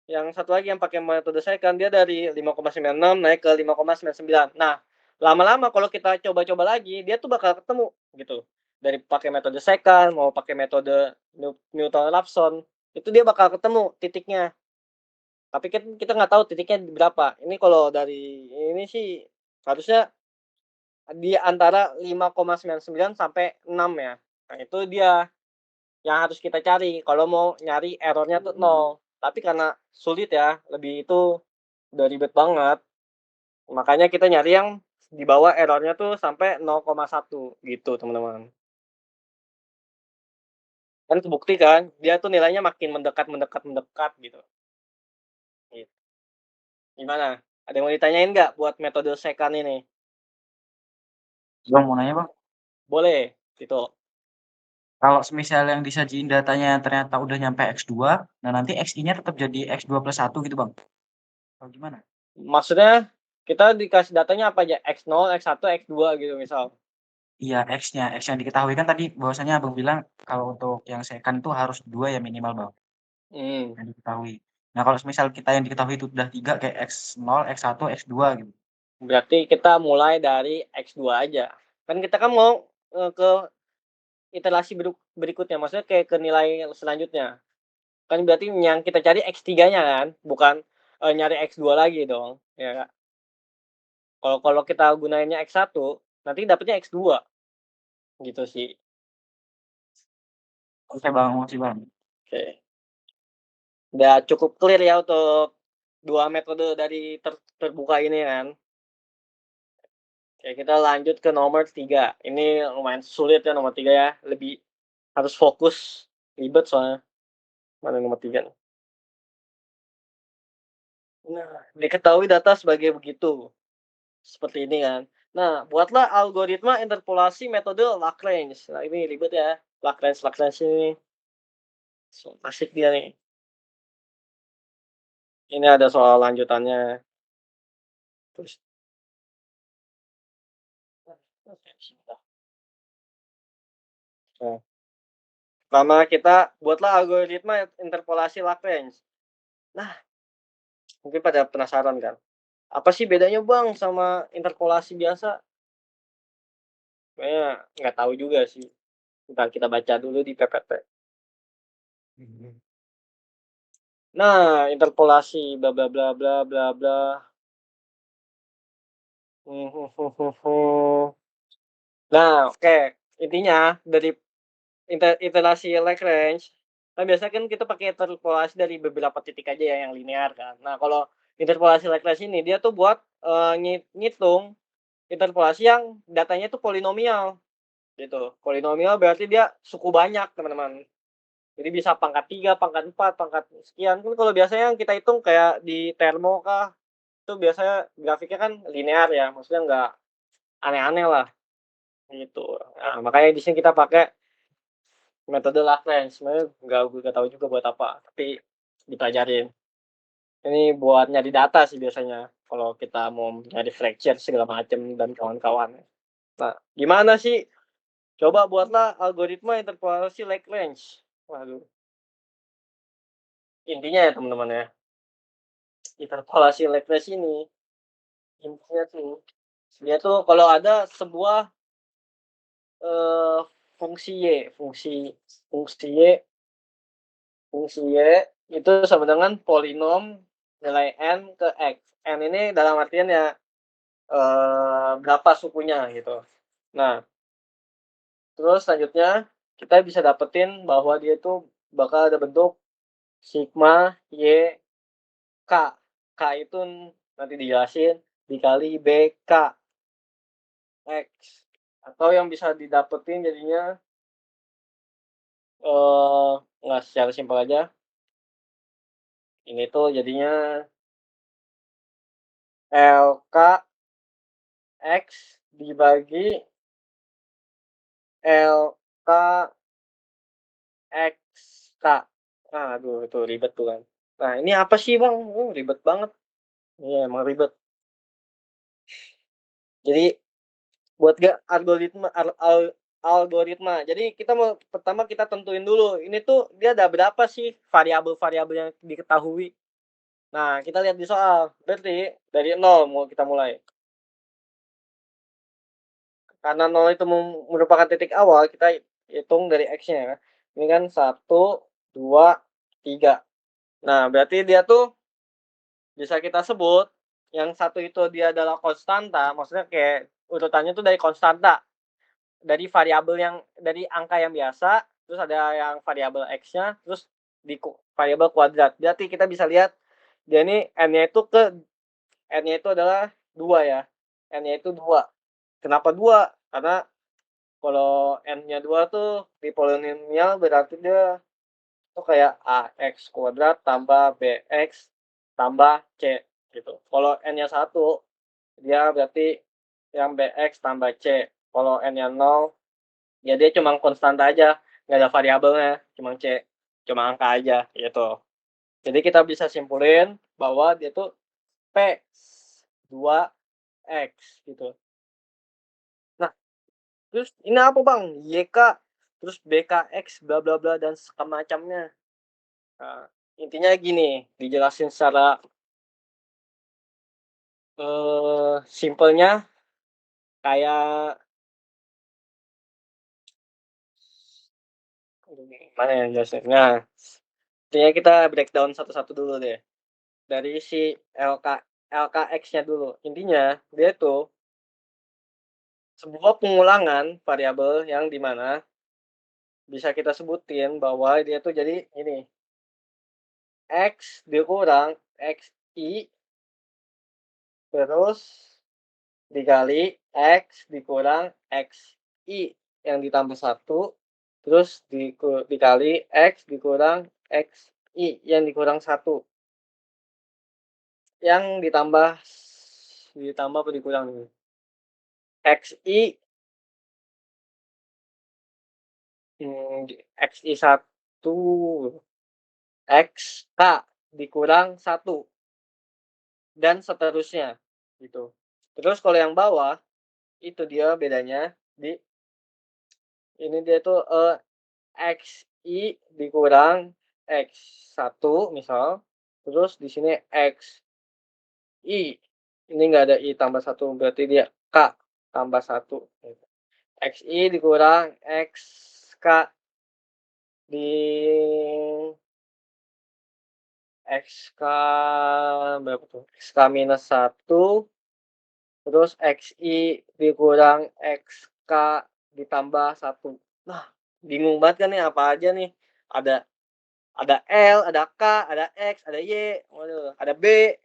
yang pakai metode secant dia dari 5,96 naik ke 5,99. Nah, lama-lama kalau kita coba-coba lagi, dia tuh bakal ketemu gitu. Dari pakai metode secant mau pakai metode Newton-Raphson, itu dia bakal ketemu titiknya. Tapi kan kita nggak tahu titiknya berapa. Ini kalau dari ini sih harusnya di antara 5,99 sampai 6 ya. Nah, itu dia yang harus kita cari kalau mau nyari errornya tuh 0. Tapi karena sulit ya, lebih itu udah ribet banget. Makanya kita nyari yang di bawah errornya tuh sampai 0,1 gitu, teman-teman. Kan kebukti kan, dia tuh nilainya makin mendekat gitu. Gitu. Gimana? Ada yang mau ditanyain nggak buat metode secant ini? Bang, mau nanya Bang, Boleh, gitu. kalau semisal yang disajiin datanya ternyata udah nyampe X2, nah nanti XI-nya tetap jadi X2 plus 1 gitu Bang? Atau gimana? Maksudnya kita dikasih datanya apa aja? X0, X1, X2 gitu misal. Iya, X yang diketahui kan tadi bahwasanya Abang bilang kalau untuk yang secant itu harus 2 ya minimal Bang, yang diketahui. Nah, kalau semisal kita yang diketahui itu udah 3 kayak X0, X1, X2 gitu. Berarti kita mulai dari X2 aja. Kan kita kan mau ke iterasi berikutnya, maksudnya kayak ke nilai selanjutnya. Kan berarti yang kita cari X3-nya kan, bukan nyari X2 lagi dong, ya Kak. Kalau kita gunainnya X1, nanti dapetnya X2, gitu sih. Oke Bang, makasih Bang. Oke. Udah cukup clear ya untuk 2 metode dari terbuka ini kan. Oke, kita lanjut ke nomor 3. Ini lumayan sulit ya nomor 3 ya, lebih harus fokus, ribet soalnya. Mana nomor 3 nih? Nah, diketahui data sebagai begitu, seperti ini kan. Nah, buatlah algoritma interpolasi metode Lagrange. Nah, ini ribet ya, Lagrange ini. So asik dia nih. Ini ada soal lanjutannya. Terus nah, pertama kita buatlah algoritma interpolasi Lagrange. Nah, mungkin pada penasaran kan, apa sih bedanya Bang sama interpolasi biasa? Kayaknya nggak tahu juga sih. Entar kita baca dulu di PPT. Nah, interpolasi bla bla bla bla bla bla. Nah, oke. Intinya dari iterasi Lagrange, kan biasanya kan kita pakai interpolasi dari beberapa titik aja ya yang linear kan. Nah, kalau interpolasi Lagrange ini dia tuh buat ngitung interpolasi yang datanya tuh polinomial gitu. Polinomial berarti dia suku banyak, teman-teman. Jadi bisa pangkat 3, pangkat 4, pangkat sekian. Kan kalau biasanya yang kita hitung kayak di termo kah, itu biasanya grafiknya kan linear ya, maksudnya nggak aneh-aneh lah, gitu. Nah, makanya di sini kita pakai metode Lagrange. Sebenarnya nggak tahu juga buat apa, tapi dipelajarin. Ini buat nyari data sih biasanya, kalau kita mau nyari fracture segala macam dan kawan-kawan. Nah, gimana sih? Coba buatlah algoritma interpolasi Lagrange. Waduh. Intinya ya teman-teman ya, interpolasi Lagrange ini intinya tuh, dia tuh kalau ada sebuah, eee, fungsi Y, fungsi Y itu sama dengan polinom nilai n ke X. N ini dalam artian ya, berapa sukunya gitu. Nah, terus selanjutnya kita bisa dapetin bahwa dia itu bakal ada bentuk sigma Y K. K itu nanti dijelasin dikali BK X. Atau yang bisa didapetin jadinya, nggak secara simpel aja, ini tuh jadinya LK X dibagi LK XK. Aduh itu ribet tuh kan. Nah ini apa sih Bang? Ribet banget. Iya emang ribet. Jadi buat algoritma algoritma. Jadi kita pertama kita tentuin dulu, ini tuh dia ada berapa sih variabel-variabel yang diketahui. Nah, kita lihat di soal. Berarti dari 0 mau kita mulai. Karena 0 itu merupakan titik awal, kita hitung dari X-nya ya. Ini kan 1, 2, 3. Nah, berarti dia tuh bisa kita sebut yang satu itu dia adalah konstanta, maksudnya kayak urutannya tuh dari konstanta. Dari variabel yang dari angka yang biasa, terus ada yang variabel X-nya, terus di variabel kuadrat. Berarti kita bisa lihat dia ini N-nya itu adalah 2 ya. N-nya itu 2. Kenapa 2? Karena kalau N-nya 2 tuh di polinomial berarti dia tuh kayak AX kuadrat tambah BX tambah C gitu. Kalau N-nya 1 dia berarti yang BX tambah C. Kalau N-nya 0 ya dia cuma konstanta aja, nggak ada variabelnya, cuma angka aja gitu. Jadi kita bisa simpulin bahwa dia tuh P2X gitu. Nah, terus ini apa Bang? YK, terus BKX, bla bla bla dan semacamnya. Nah, intinya gini, dijelasin secara simpelnya kayak gimana ya jelasinnya? Intinya kita breakdown satu-satu dulu deh. Dari si LKX-nya dulu. Intinya dia tuh sebuah pengulangan variabel yang di mana bisa kita sebutin bahwa dia tuh jadi ini, X dikurang XI terus dikali X dikurang XI yang ditambah 1 terus dikali X dikurang XI yang dikurang 1 yang ditambah apa dikurang nih? XI XI1 XK dikurang 1 dan seterusnya gitu. Terus kalau yang bawah itu dia bedanya di ini dia tuh XI dikurang X1 misal, terus di sini XI ini enggak ada I tambah 1 berarti dia K tambah 1 gitu. XI dikurang XK di XK berapa tuh? XK minus 1 terus XI dikurang XK ditambah 1. Nah, bingung banget kan nih apa aja nih. Ada L, ada K, ada X, ada Y, waduh, ada B.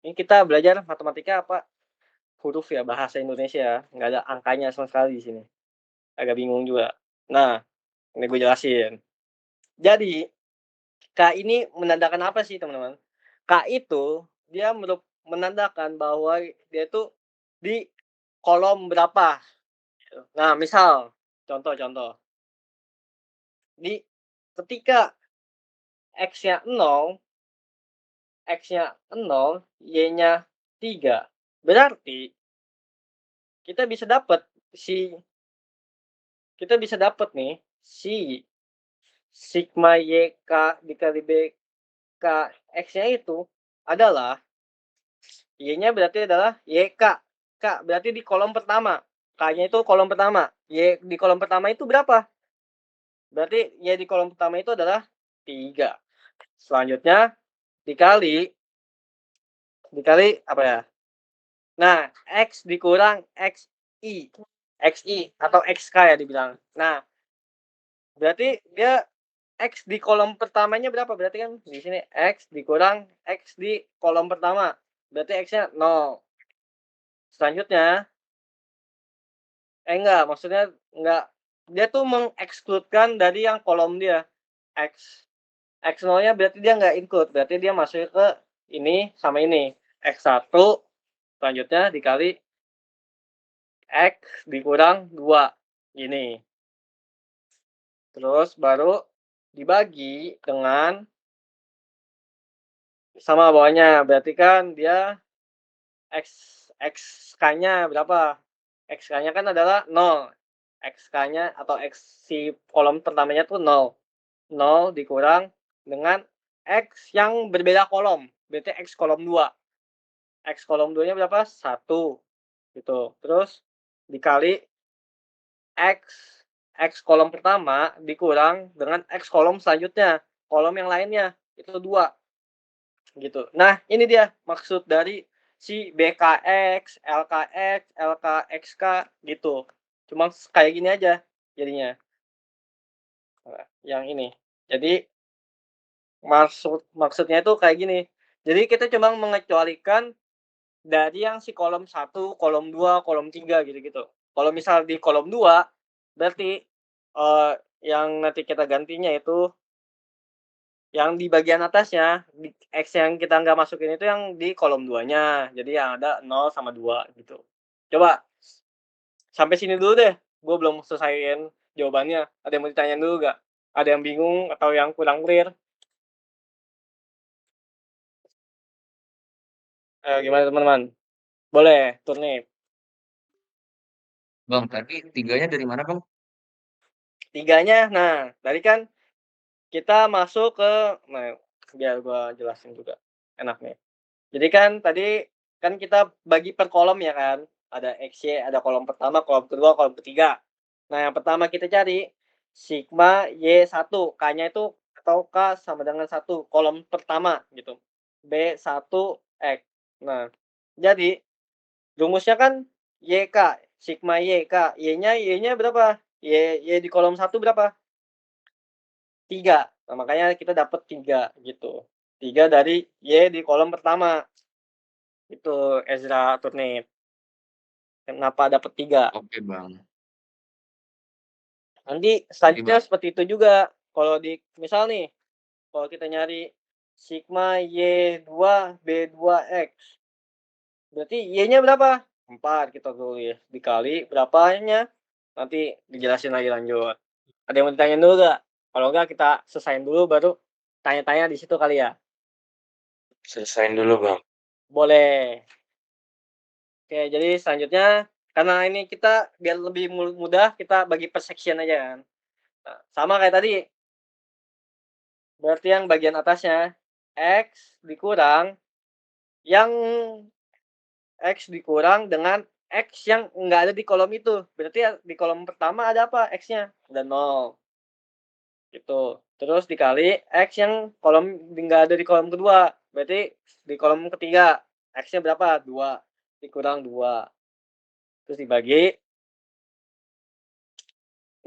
Ini kita belajar matematika apa huruf ya, bahasa Indonesia, nggak ada angkanya sama sekali di sini. Agak bingung juga. Nah, ini gue jelasin. Jadi, K ini menandakan apa sih, teman-teman? K itu dia menandakan bahwa dia tuh di kolom berapa. Nah, misal contoh. Ketika X-nya 0, Y-nya 3. Berarti kita bisa dapat nih si sigma YK dikali BK X-nya itu adalah Y-nya berarti adalah YK. K berarti di kolom pertama. K-nya itu kolom pertama. Y di kolom pertama itu berapa? Berarti Y di kolom pertama itu adalah 3. Selanjutnya dikali apa ya? Nah, X dikurang XI. XI atau XK ya dibilang. Nah, berarti dia X di kolom pertamanya berapa? Berarti kan di sini X dikurang X di kolom pertama. Berarti X-nya 0. Selanjutnya, enggak, maksudnya enggak. Dia tuh mengekskludkan dari yang kolom dia. X0-nya berarti dia enggak include. Berarti dia masuk ke ini sama ini. X1 selanjutnya dikali X dikurang 2. Gini. Terus baru dibagi dengan sama bawahnya. Berarti kan dia XK-nya berapa? XK-nya kan adalah 0. XK-nya atau X si kolom pertamanya tuh 0. 0 dikurang dengan X yang berbeda kolom. Berarti X kolom 2. X kolom 2-nya berapa? 1. Gitu. Terus dikali X kolom pertama dikurang dengan X kolom selanjutnya. Kolom yang lainnya itu 2. Gitu. Nah, ini dia maksud dari si BKX, LKX, LKXK gitu. Cuma kayak gini aja jadinya. Yang ini. Jadi maksudnya itu kayak gini. Jadi kita cuma mengecualikan dari yang si kolom 1, kolom 2, kolom 3 gitu-gitu. Kalau misal di kolom 2 berarti yang nanti kita gantinya itu yang di bagian atasnya, X yang kita nggak masukin itu yang di kolom 2-nya. Jadi yang ada 0 sama 2 gitu. Coba sampai sini dulu deh. Gue belum selesaiin jawabannya. Ada yang mau ditanyain dulu nggak? Ada yang bingung atau yang kurang clear? Gimana teman-teman? Boleh, Turnip. Bang, tadi 3-nya dari mana, Bang? 3-nya, nah tadi kan kita masuk ke, nah biar gua jelasin juga enak nih. Jadi kan tadi kan kita bagi per kolom ya kan. Ada XY, ada kolom pertama, kolom kedua, kolom ketiga. Nah, yang pertama kita cari sigma Y1, K-nya itu atau K sama dengan 1, kolom pertama gitu. B1X. Nah, jadi rumusnya kan YK, sigma YK. Y-nya berapa? Y di kolom 1 berapa? 3. Nah, makanya kita dapat 3 gitu. 3 dari Y di kolom pertama. Itu Ezra Turnip. Kenapa dapat 3? Oke, Bang. Nanti selanjutnya seperti itu juga. Kalau di misal nih, kalau kita nyari sigma Y2 B2X. Berarti Y-nya berapa? 4 kita tulis. Dikali berapanya? Nanti dijelasin lagi lanjut. Ada yang mau ditanya dulu nggak? Kalau nggak kita selesain dulu baru tanya-tanya di situ kali ya. Selesain dulu, Bang. Boleh. Oke, jadi selanjutnya karena ini kita biar lebih mudah kita bagi per section aja kan. Nah, sama kayak tadi. Berarti yang bagian atasnya X dikurang yang X dikurang dengan X yang nggak ada di kolom itu. Berarti ya di kolom pertama ada apa? X-nya ada 0. Gitu. Terus dikali X yang nggak ada di kolom kedua. Berarti di kolom ketiga X-nya berapa? 2. Dikurang 2. Terus dibagi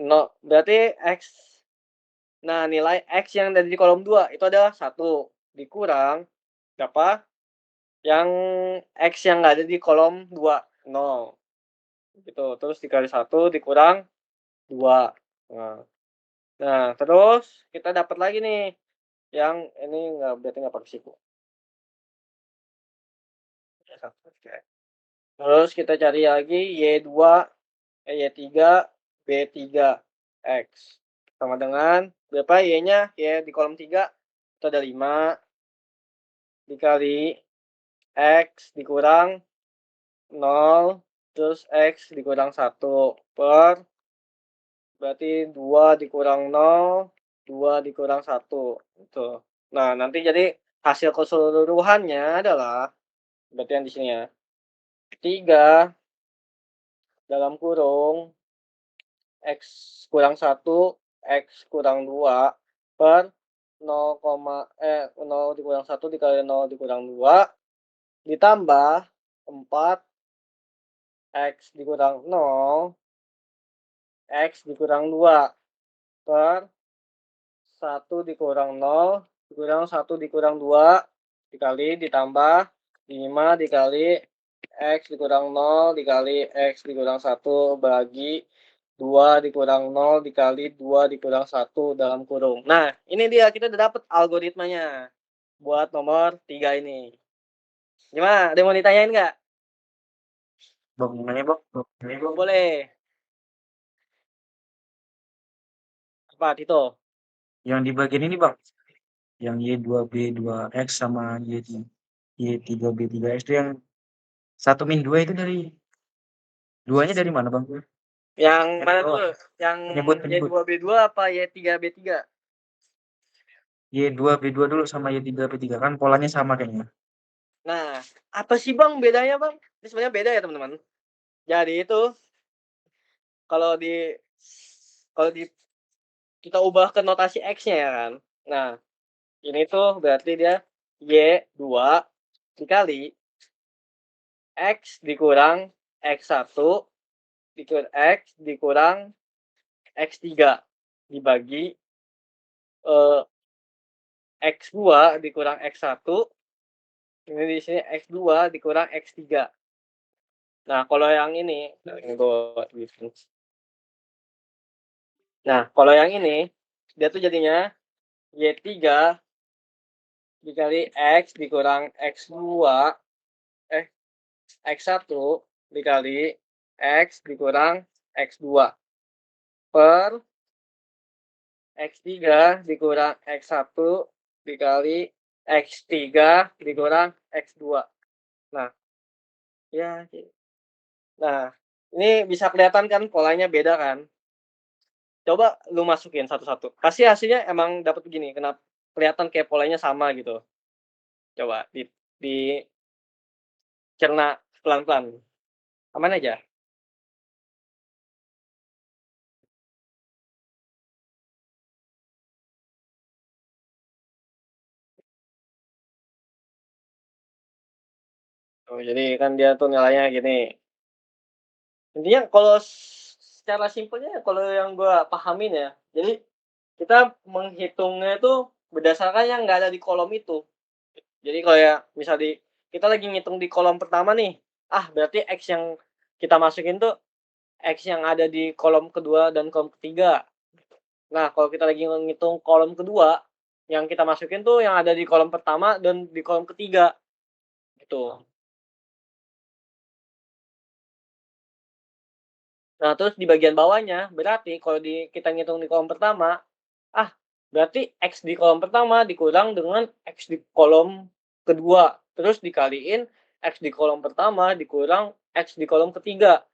0. Berarti X. Nah, nilai X yang ada di kolom 2 itu adalah 1. Dikurang berapa? Yang X yang nggak ada di kolom 2, 0. Gitu. Terus dikali 1 dikurang 2. Nah, terus kita dapat lagi nih yang ini berarti nggak pakai siku. Terus kita cari lagi Y3 B3X sama dengan berapa Y-nya? Y di kolom 3 itu ada 5 dikali X dikurang 0 terus X dikurang 1 per berarti 2 dikurang 0, 2 dikurang 1 gitu. Nah, nanti jadi hasil keseluruhannya adalah Berarti yang di sini ya. 3 dalam kurung X kurang 1, X kurang 2 per 0 dikurang 1 dikali 0 dikurang 2 ditambah 4 X dikurang 0 X dikurang 2 per 1 dikurang 0 dikurang 1 dikurang 2 dikali ditambah 5 dikali X dikurang 0 dikali X dikurang 1 bagi 2 dikurang 0 dikali 2 dikurang 1 dalam kurung. Nah, ini dia kita udah dapet algoritmanya buat nomor 3 ini. Gimana? Ada yang mau ditanyain nggak? Bang, nanya bang. Boleh. Apa, Tito? Yang di bagian ini bang, yang Y2B2X sama Y3B3X itu yang 1-2 itu dari duanya dari mana bang? Yang mana tuh? Yang Penyebut. Y2B2 apa Y3B3? Y2B2 dulu sama Y3B3 kan polanya sama kayaknya. Nah, apa sih bang bedanya bang? Ini sebenarnya beda ya teman-teman. Jadi itu kalau di kita ubah ke notasi X-nya ya kan. Nah, ini tuh berarti dia Y2 dikali X dikurang X1 X dikurang X3 dibagi X2 dikurang X1 ini di sini X2 dikurang X3. Nah, kalau yang ini kalau yang ini dia tuh jadinya Y3 dikali X dikurang X2 X1 dikali X dikurang X2 per X3 dikurang X1 dikali X3 dikurang X2. Nah, ya. Nah, ini bisa kelihatan kan polanya beda kan? Coba lu masukin satu-satu. Pasti hasilnya emang dapat begini. Kenapa kelihatan kayak polanya sama gitu. Coba di cerna pelan-pelan. Aman aja. Oh, jadi kan dia tuh nilainya gini. Intinya kalau secara simpelnya kalau yang gua pahamin ya. Jadi kita menghitungnya itu berdasarkan yang nggak ada di kolom itu. Jadi kayak misal kita lagi ngitung di kolom pertama nih. Berarti X yang kita masukin tuh X yang ada di kolom kedua dan kolom ketiga. Nah, kalau kita lagi ngitung kolom kedua, yang kita masukin tuh yang ada di kolom pertama dan di kolom ketiga. Gitu. Nah, terus di bagian bawahnya, berarti kalau kita ngitung di kolom pertama, berarti X di kolom pertama dikurang dengan X di kolom kedua. Terus dikaliin X di kolom pertama dikurang X di kolom ketiga.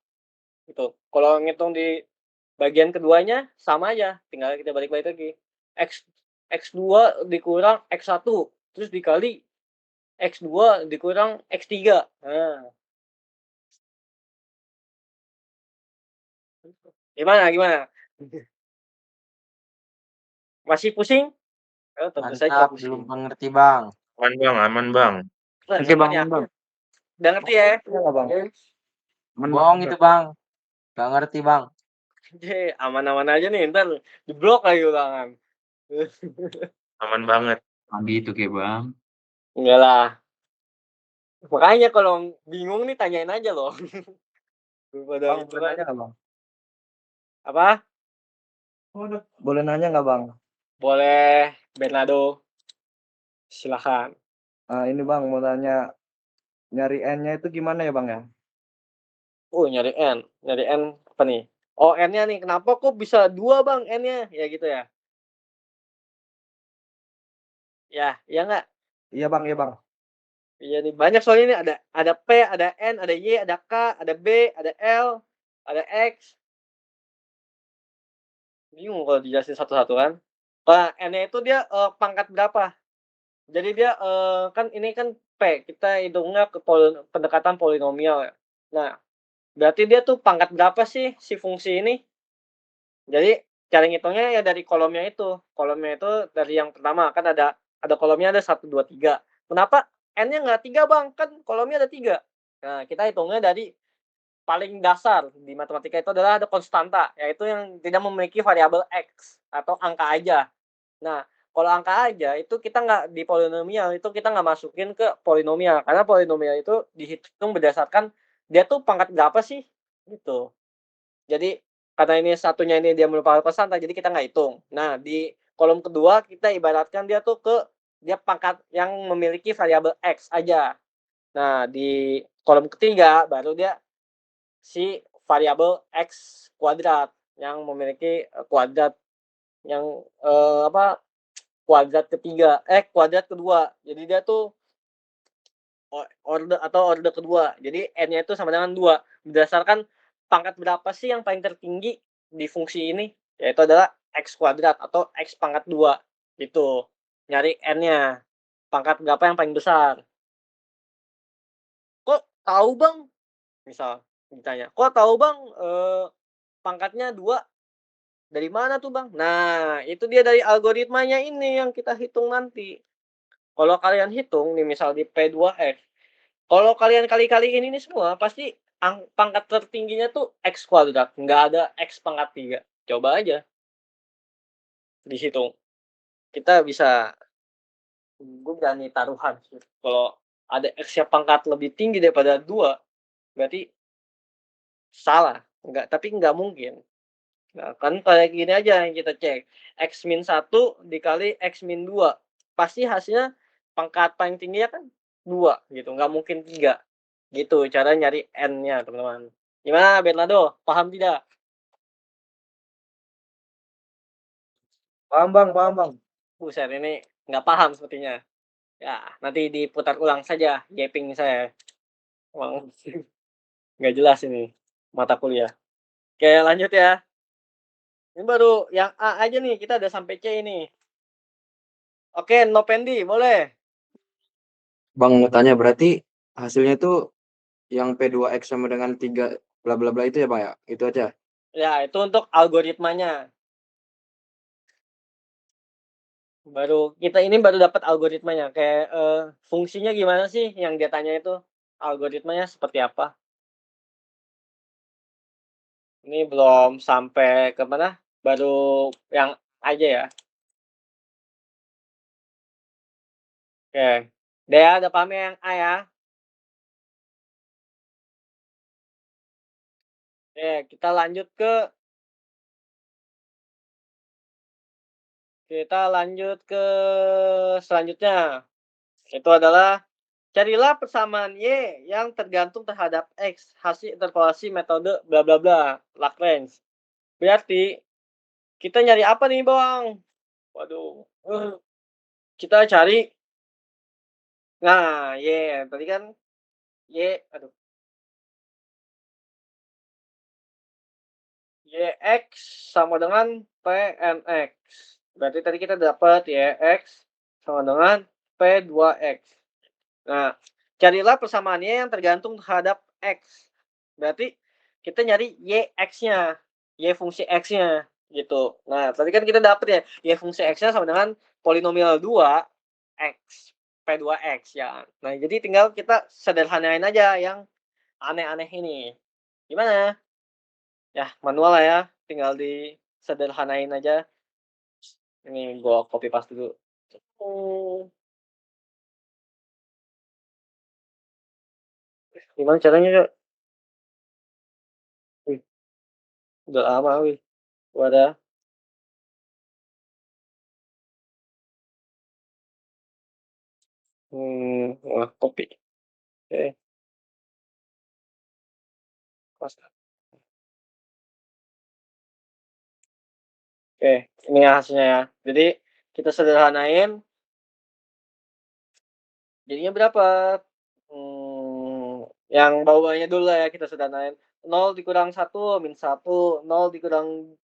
Gitu. Kalau ngitung di bagian keduanya, sama aja. Tinggal kita balik-balik lagi. X2 dikurang X1. Terus dikali X2 dikurang X3. Nah. Gimana? Masih pusing? Oh, tentu saja Mantap, pusing. belum mengerti bang. Aman bang. Oke bang, Ya. bang. Udah ngerti ya? Iya bang. Bohong itu bang. Gak ngerti bang. Aman-aman aja nih, ntar diblok lagi ulangan. Aman banget. Mandi itu kayak bang. Enggak lah. Makanya kalau bingung nih tanyain aja loh. Bang, boleh nanya nggak bang? Apa? Boleh nanya nggak bang? Boleh, Bernardo. Silakan. Ini bang, mau tanya nyari N-nya itu gimana ya bang ya? Nyari N. Nyari N apa nih? Oh, N-nya nih. Kenapa kok bisa 2 bang N-nya? Ya gitu ya. Ya, iya nggak? Iya bang, iya bang. Iya nih, banyak soalnya ini ada P, ada N, ada Y, ada K, ada B, ada L, ada X. Bingung kalau dijelasin satu-satu kan. N-nya itu dia pangkat berapa? Jadi dia kan ini kan P, kita hitungnya ke pendekatan polinomial ya. Nah, berarti dia tuh pangkat berapa sih si fungsi ini? Jadi cara ngitungnya ya dari kolomnya itu. Kolomnya itu dari yang pertama, kan ada kolomnya ada 1, 2, 3. Kenapa N-nya nggak 3 Bang? Kan kolomnya ada 3. Nah, kita hitungnya dari paling dasar di matematika itu adalah ada konstanta, yaitu yang tidak memiliki variabel X atau angka aja. Nah, kalau angka aja itu kita nggak di polinomial, itu kita nggak masukin ke polinomial. Karena polinomial itu dihitung berdasarkan dia tuh pangkat berapa sih, gitu. Jadi karena ini satunya ini dia merupakan konstanta, jadi kita nggak hitung. Nah, di kolom kedua kita ibaratkan dia tuh ke dia pangkat yang memiliki variabel X aja. Nah, di kolom ketiga baru dia si variabel X kuadrat yang memiliki kuadrat yang kuadrat kuadrat kedua. Jadi dia tuh orde kedua. Jadi N-nya itu sama dengan 2. Berdasarkan pangkat berapa sih yang paling tertinggi di fungsi ini? Yaitu adalah X kuadrat atau X pangkat 2. Gitu. Nyari N-nya. Pangkat berapa yang paling besar? Kok tahu Bang? Misal ditanya, kok tahu Bang pangkatnya 2? Dari mana tuh Bang? Nah, itu dia dari algoritmanya ini yang kita hitung nanti. Kalau kalian hitung nih misal di P2X, kalau kalian kali-kaliin ini semua pasti pangkat tertingginya tuh X kuadrat, nggak ada X pangkat 3. Coba aja dihitung. Kita bisa, gue berani taruhan sih. Kalau ada X-nya pangkat lebih tinggi daripada 2, berarti salah. Tapi nggak mungkin. Nah, kan kayak gini aja yang kita cek. X min 1 dikali X min 2. Pasti hasilnya pangkat paling tingginya kan 2 gitu. Nggak mungkin 3. Gitu cara nyari N-nya, teman-teman. Gimana, Bernardo? Paham tidak? Paham Bang. Buset, ini nggak paham sepertinya. Ya, nanti diputar ulang saja japing saya. Emang nggak jelas ini mata kuliah. Oke, lanjut ya. Ini baru yang A aja nih, kita udah sampai C ini. Oke, Nopendi, boleh. Bang mau tanya berarti hasilnya itu yang P2X sama dengan 3 bla bla bla itu ya Bang ya? Itu aja. Ya, itu untuk algoritmanya. Kita ini baru dapat algoritmanya. Kayak fungsinya gimana sih yang dia tanya itu? Algoritmanya seperti apa? Ini belum sampai ke mana? Baru yang aja ya. Oke. Dea ada pahamnya yang A ya. Oke, kita lanjut ke selanjutnya. Itu adalah carilah persamaan Y yang tergantung terhadap X hasil interpolasi metode bla bla bla Lagrange. Berarti kita nyari apa nih, Bang? Waduh. Kita cari nah, Y. Tadi kan Y, aduh. YX sama dengan PNX. Berarti tadi kita dapat YX sama dengan P2X. Nah, carilah persamaannya yang tergantung terhadap X. Berarti kita nyari YX-nya, Y fungsi X-nya gitu. Nah, tadi kan kita dapat ya, Y fungsi X-nya sama dengan polinomial 2 X, P2X ya. Nah, jadi tinggal kita sederhanain aja yang aneh-aneh ini. Gimana? Ya, manual lah ya, tinggal disederhanain aja. Ini gua copy paste dulu. Gimana caranya, Kak? Udah lama, wih. Wadah. Wah, copy. Oke. Paste. Oke, ini hasilnya ya. Jadi kita sederhanain. Jadinya berapa? Yang bawahnya dulu lah ya kita sederhanain. 0 dikurang 1 min 1, 0 dikurang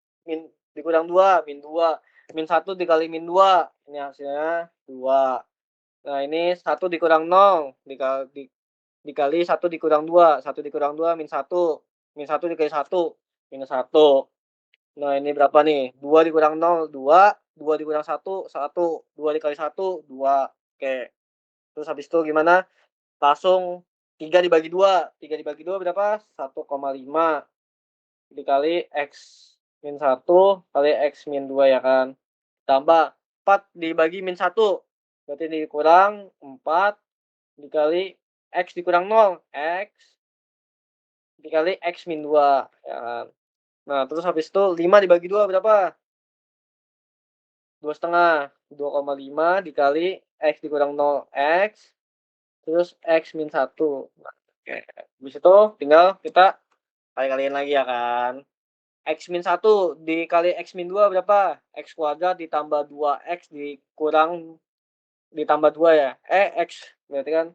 2 min 2, min 1 dikali min 2. Ini hasilnya 2. Nah, ini 1 dikurang 0 dikali 1 dikurang 2, 1 dikurang 2 min 1, min 1 dikali 1, minus 1. Nah, ini berapa nih? 2 dikurang 0, 2, 2 dikurang 1, 1, 2 dikali 1, 2. Oke. Terus habis itu gimana? Langsung 3 dibagi 2. 3 dibagi 2 berapa? 1,5 dikali X min 1 kali X min 2 ya kan. Tambah 4 dibagi min 1. Berarti dikurang 4 dikali X dikurang 0. X dikali X min 2 ya kan. Nah, terus habis itu 5 dibagi 2 berapa? 2,5. 2,5 dikali X dikurang 0 X terus X min 1. Nah, oke. Habis itu tinggal kita kali-kaliin lagi ya kan. X min 1 dikali X min 2 berapa? X kuadrat ditambah 2X ditambah 2 ya. X berarti kan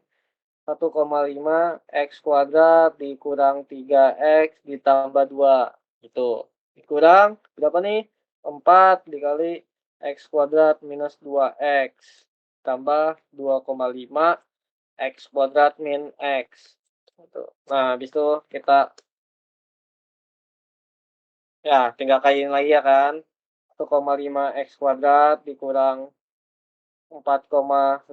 1,5 X kuadrat dikurang 3X ditambah 2. Gitu. Dikurang berapa nih? 4 dikali X kuadrat minus 2X tambah 2,5 X kuadrat min X. Gitu. Nah, habis itu kita ya tinggal kaliin lagi ya kan. 1,5 X kuadrat dikurang 4,5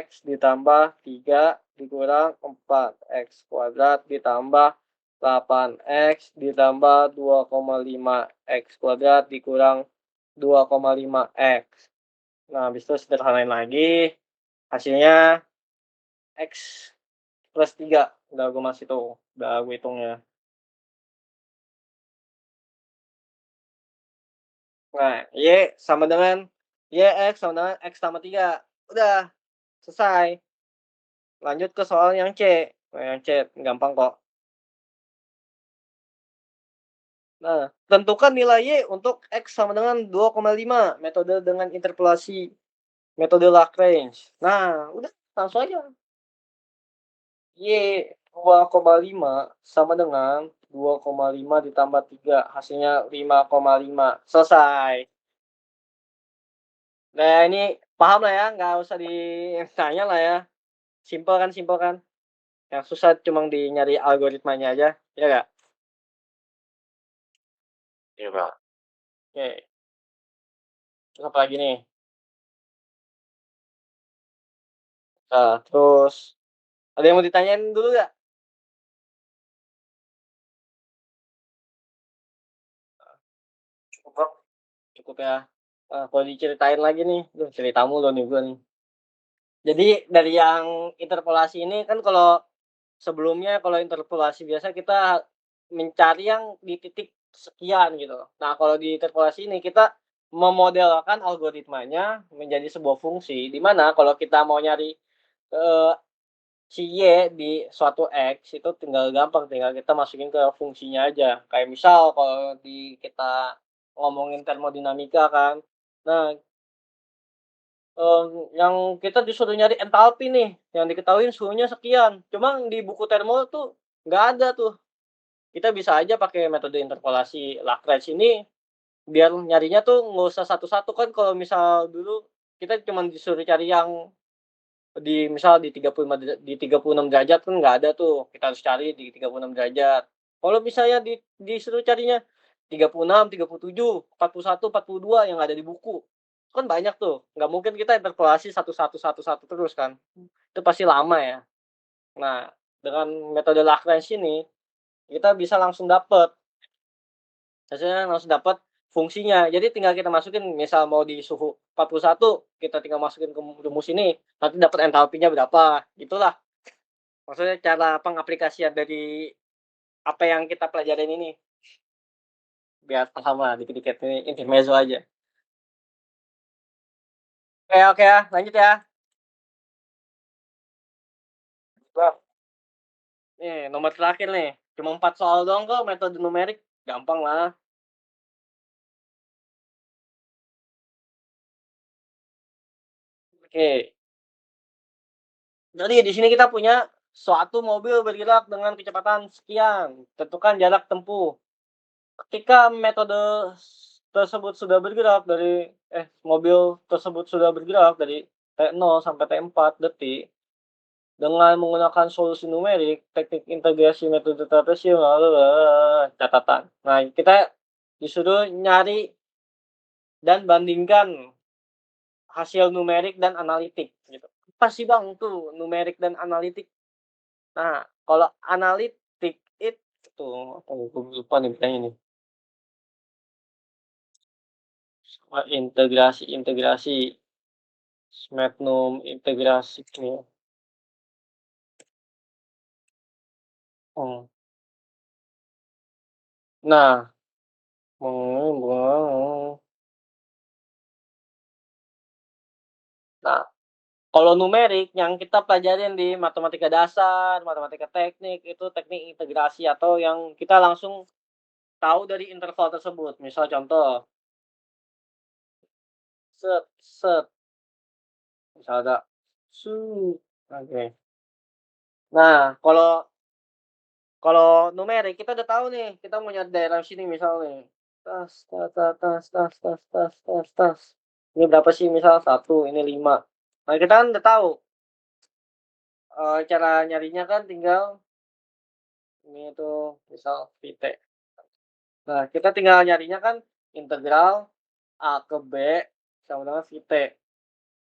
X ditambah 3 dikurang 4 X kuadrat ditambah 8 X ditambah 2,5 X kuadrat dikurang 2,5 X. Nah, habis itu sederhanain lagi. Hasilnya X plus 3. Udah gue masih tuh. Udah gue hitungnya. Nah, Y sama dengan YX sama dengan X tambah 3. Udah, selesai. Lanjut ke soal yang C. Nah, yang C gampang kok. Nah, tentukan nilai Y untuk X sama dengan 2,5. Metode dengan interpolasi. Metode Lagrange. Nah, udah langsung aja. Y 2,5 sama dengan 2,5 ditambah 3. Hasilnya 5,5. Selesai. Nah, ini paham lah ya, nggak usah ditanya lah ya. Simpel kan, simpel kan? Yang susah cuma nyari algoritmanya aja, ya nggak? Iya, Bang. Oke. Terus apa lagi nih? Nah, terus ada yang mau ditanyain dulu nggak? Cukup kok, cukup ya. Kalau diceritain lagi nih, cerita mulu nih gue nih. Jadi dari yang interpolasi ini kan kalau sebelumnya kalau interpolasi biasa kita mencari yang di titik sekian gitu. Nah, kalau di interpolasi ini kita memodelkan algoritmanya menjadi sebuah fungsi, di mana kalau kita mau nyari, si Y di suatu X itu tinggal gampang, tinggal kita masukin ke fungsinya aja. Kayak misal kalau kita ngomongin termodinamika kan. Nah, yang kita disuruh nyari entalpi nih, yang diketahui suhunya sekian. Cuma di buku termo tuh nggak ada tuh. Kita bisa aja pakai metode interpolasi Lagrange ini biar nyarinya tuh nggak usah satu-satu kan kalau misal dulu kita cuma disuruh cari yang misal di 36 derajat kan nggak ada tuh, kita harus cari di 36 derajat. Kalau misalnya disuruh carinya 36, 37, 41, 42 yang ada di buku, kan banyak tuh, nggak mungkin kita interpolasi satu-satu terus kan, itu pasti lama ya. Nah, dengan metode Lagrange ini, kita bisa langsung dapet hasilnya, langsung dapat fungsinya. Jadi tinggal kita masukin misal mau di suhu 41, kita tinggal masukin ke rumus ini, nanti dapat entalpinya berapa, gitulah. Maksudnya cara pengaplikasian dari apa yang kita pelajarin ini. Biar paham lah dikit-dikit, ini intermezzo aja. Oke ya, lanjut ya. Bang, nih nomor terakhir nih, cuma 4 soal doang kok metode numerik, gampang lah. Oke. Jadi di sini kita punya suatu mobil bergerak dengan kecepatan sekian, tentukan jarak tempuh. Ketika metode tersebut sudah bergerak mobil tersebut sudah bergerak dari T0 sampai T4 detik dengan menggunakan solusi numerik, teknik integrasi metode trapesium, catatan. Nah, kita disuruh nyari dan bandingkan hasil numerik dan analitik gitu. Apa sih Bang tuh numerik dan analitik? Nah, kalau analitik itu gue lupa nih bilangnya nih. Integrasi Magnum integrasi nih. Nah, nah, kalau numerik yang kita pelajarin di matematika dasar, matematika teknik, itu teknik integrasi atau yang kita langsung tahu dari interval tersebut. Misal contoh, set, misal ada oke. Nah, kalau numerik kita udah tahu nih, kita mau nyari daerah sini misal nih. Tas. Ini berapa sih misal 1, ini 5. Nah, kita kan udah tahu. Cara nyarinya kan tinggal ini tuh misal VT. Nah, kita tinggal nyarinya kan integral A ke B sama dengan VT.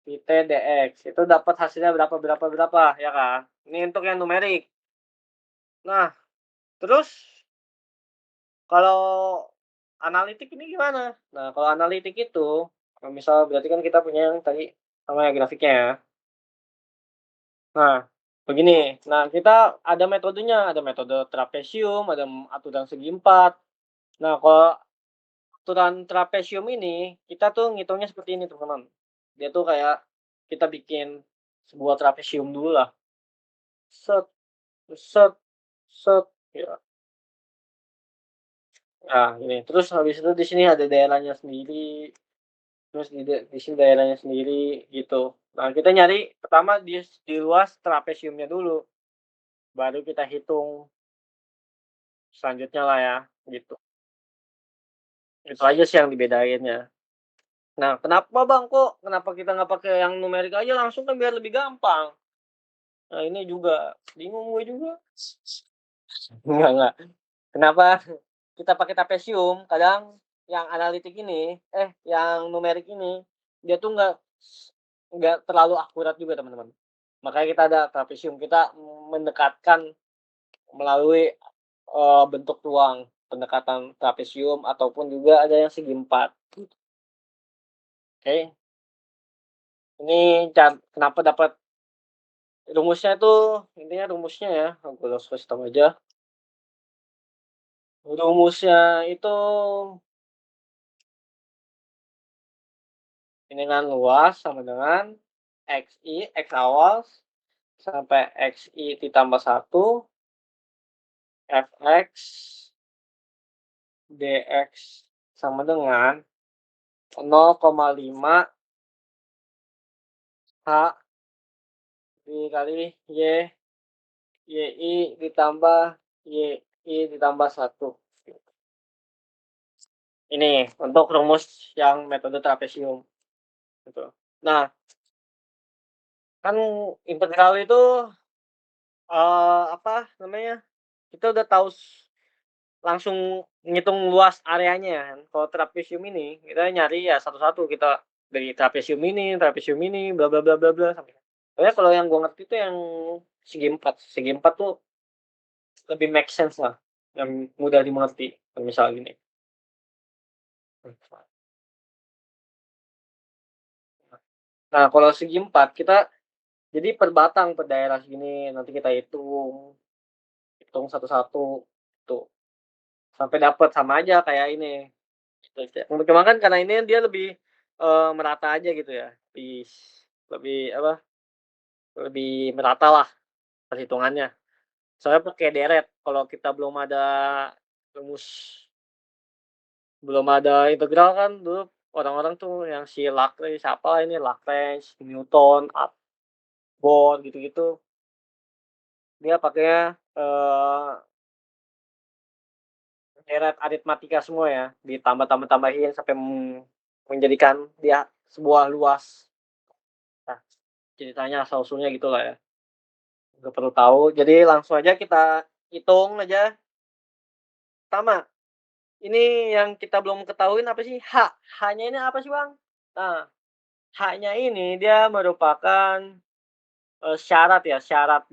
VT dx. Itu dapat hasilnya berapa, ya kan? Ini untuk yang numerik. Nah, terus kalau analitik ini gimana? Nah, kalau analitik itu, misal berarti kan kita punya yang tadi namanya grafiknya ya. Nah, begini. Nah, kita ada metodenya, ada metode trapesium, ada aturan segi 4. Nah, kalau aturan trapesium ini, kita tuh ngitungnya seperti ini, teman-teman. Dia tuh kayak kita bikin sebuah trapesium dulu lah. Set, ya. Nah, ini. Terus habis itu di sini ada daerahnya sendiri. Terus di sini daerahnya sendiri gitu. Nah, kita nyari pertama di luas trapesiumnya dulu. Baru kita hitung selanjutnya lah ya, gitu. Itu aja sih yang dibedainnya. Nah, kenapa kita nggak pakai yang numerik aja langsung kan biar lebih gampang. Nah, ini juga bingung gue juga. Enggak. Kenapa kita pakai trapesium? Kadang yang analitik ini, yang numerik ini, dia tuh nggak terlalu akurat juga, teman-teman. Makanya kita ada trapesium, kita mendekatkan melalui bentuk ruang, pendekatan trapesium ataupun juga ada yang segi 4. Oke. Ini kenapa dapat rumusnya tuh, intinya rumusnya ya, aku langsung kasih tahu aja. Rumusnya itu ini kan luas sama dengan X awal sampai XI ditambah 1 Fx dx sama dengan 0,5 H dikali YI ditambah YI ditambah 1. Ini untuk rumus yang metode trapesium. Gitu. Nah, kan integral itu kita udah tahu langsung ngitung luas areanya kan. Kalau trapesium ini kita nyari ya satu-satu, kita dari trapesium ini, bla bla bla bla bla sampai. Soalnya kalau yang gua ngerti itu yang segi 4. Segi 4 tuh lebih make sense lah, yang mudah dimengerti. Misal gini. Nah, kalau segi 4 kita jadi per batang, per daerah segini, nanti kita hitung satu-satu tuh sampai dapat sama aja kayak ini. Gitu. Cuma kan karena ini dia lebih merata aja gitu ya. Lebih merata lah perhitungannya. Soalnya pakai deret. Kalau kita belum ada rumus, belum ada integral kan dulu orang-orang tuh yang si Lagrange Newton, Bohr gitu-gitu. Dia pakainya deret aritmatika semua ya, ditambah-tambahin sampai menjadikan dia sebuah luas. Nah, ceritanya asal-usulnya gitulah ya. Nggak perlu tahu, jadi langsung aja kita hitung aja. Pertama, ini yang kita belum ketahuin apa sih? H. H-nya ini apa sih, Bang? Nah, H-nya ini dia merupakan, syarat ya, syarat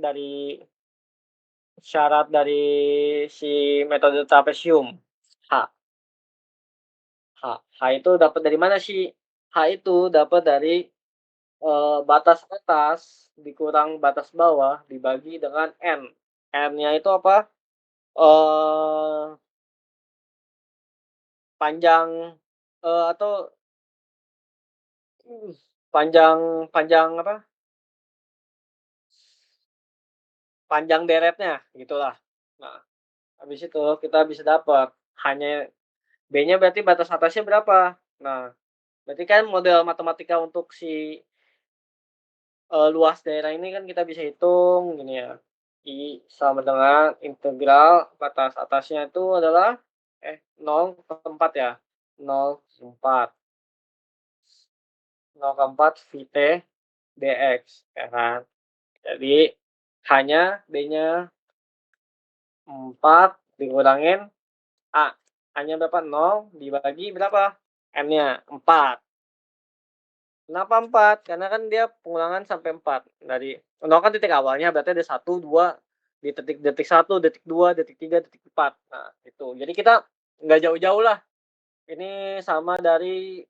dari si metode trapesium, H. H itu dapat dari mana sih? H itu dapat dari, batas atas dikurang batas bawah dibagi dengan N. N-nya itu apa? Panjang, atau panjang panjang apa, panjang deretnya, gitulah. Nah, habis itu kita bisa dapat H-nya B-nya berarti batas atasnya berapa. Nah, berarti kan model matematika untuk si, luas daerah ini kan kita bisa hitung gini ya, I sama dengan integral batas atasnya itu adalah 0 ke 4 ya, 0 ke 4. 0 ke 4 Vt dx, ya kan. Jadi H-nya, B-nya 4 dikurangin A. A-nya berapa? 0 dibagi berapa? N-nya 4. Kenapa 4? Karena kan dia pengulangan sampai 4. Dari 0 kan titik awalnya, berarti ada 1, 2, di detik 1, detik 2, detik 3, detik 4. Nah, itu. Jadi kita nggak jauh-jauh lah. Ini sama dari,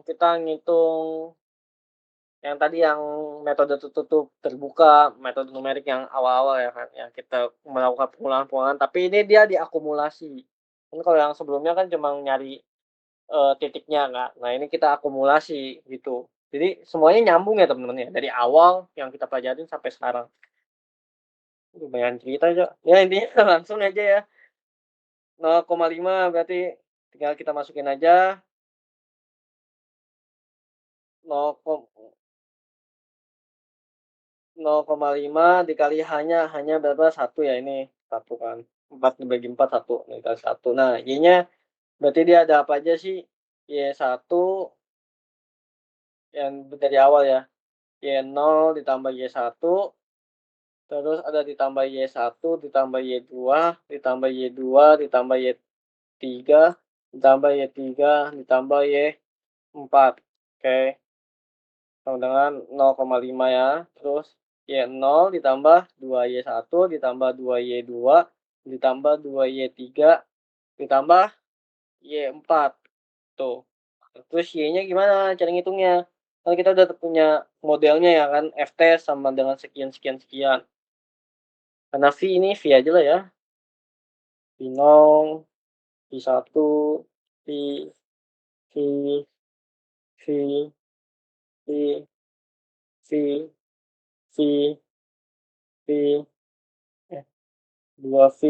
kita ngitung yang tadi yang metode tertutup terbuka, metode numerik yang awal-awal ya kan, yang kita melakukan pengulangan-pengulangan, tapi ini dia diakumulasi. Kan kalau yang sebelumnya kan cuma nyari, titiknya kan. Nah, ini kita akumulasi gitu. Jadi semuanya nyambung ya teman-teman ya, dari awal yang kita pelajarin sampai sekarang. Lumayan cerita aja. Ya intinya langsung aja ya. 0,5 berarti tinggal kita masukin aja 0,5 dikali hanya berapa? 1 ya ini, 1 kan. 4 dibagi 4 1, dikali 1. Nah, Y-nya berarti dia ada apa aja sih? Y1 yang dari awal ya. Y0 ditambah Y1, terus ada ditambah Y1, ditambah Y2, ditambah Y2, ditambah Y3, ditambah Y3, ditambah Y4. Oke. Sama dengan 0,5 ya. Terus Y0 ditambah 2Y1 ditambah 2Y2 ditambah 2Y3 ditambah Y4. Tuh. Terus Y-nya gimana cara ngitungnya? Kan kita udah punya modelnya ya kan, FT sama dengan sekian sekian sekian. Karena V ini V aja lah ya. V0, V1, V, V, V, V, V, V, V, 2V,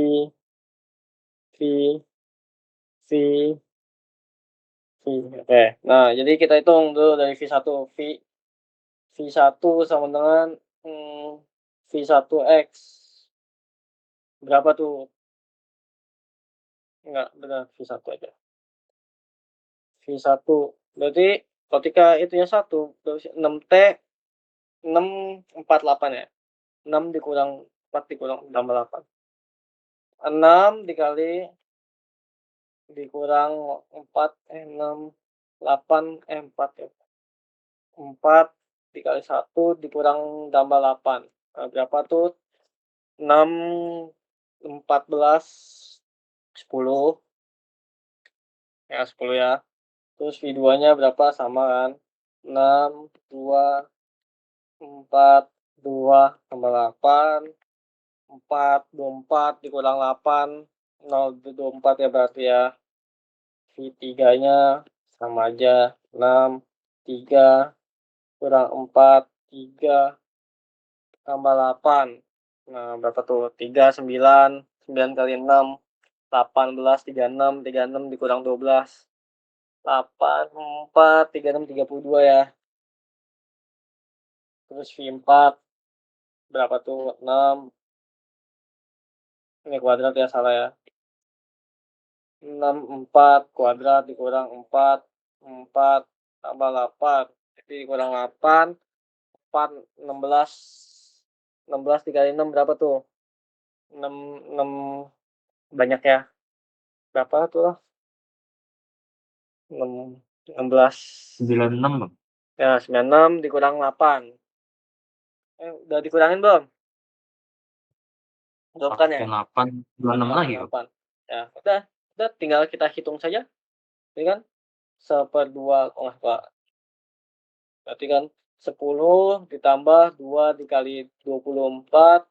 V, V, V. Oke. Nah, jadi kita hitung dulu dari V1. V1 sama dengan V1X. Berapa tuh? Enggak, benar V1 aja. V1. Berarti ketika itunya 1, berarti 6T 648 ya. 6 dikurang 4 dikurang tambah 8. 6 dikurang 4 6 8 4 ya. 4 dikali 1 dikurang tambah 8. Nah, berapa tuh? 6 14 10. Ya 10 ya. Terus V2-nya berapa? Sama kan? 6 2 4 2 tambah 8. 4 24 dikurang 8. 0,24 ya berarti ya. V3-nya sama aja. 6 3 kurang 4 3 tambah 8. Nah, berapa tuh? 3 9 9 kali 6 18 36 dikurang 12. 8 4 36 32 ya. Terus V4 berapa tuh? 6. Ini kuadrat ya, salah ya. 6 4 kuadrat dikurang 4 4 tambah 8. Jadi dikurang 8 16 dikali 6 berapa tuh? 6 banyak ya. Berapa tuh? 16. 96 Bang. Ya, 96 dikurang 8. Udah dikurangin belum? Belum kan ya? 8, 26 lagi Bang. 8. Ya, udah tinggal kita hitung saja. Ini kan 1/2 berarti kan 10 ditambah 2 dikali 24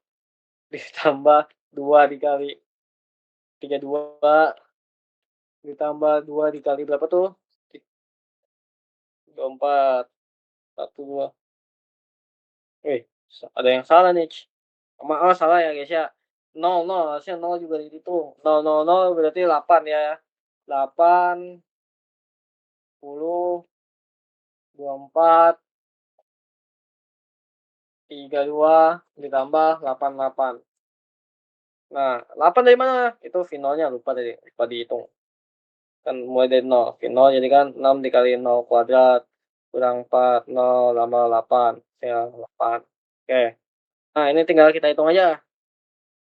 ditambah 2 dikali 32 ditambah 2 dikali berapa tuh? 24 1 2. Ada yang salah nih. Maaf salah ya guys ya. 0 harusnya 0 juga dihitung. 0 0 0 berarti 8 ya. 8 10 24 32 ditambah 88. Nah, 8 dari mana? Itu V0-nya lupa dihitung. Kan mulai dari 0. V0 jadi kan 6 dikali 0 kuadrat kurang 4, 0 tambah 8. Ya, 8. Oke. Nah, ini tinggal kita hitung aja.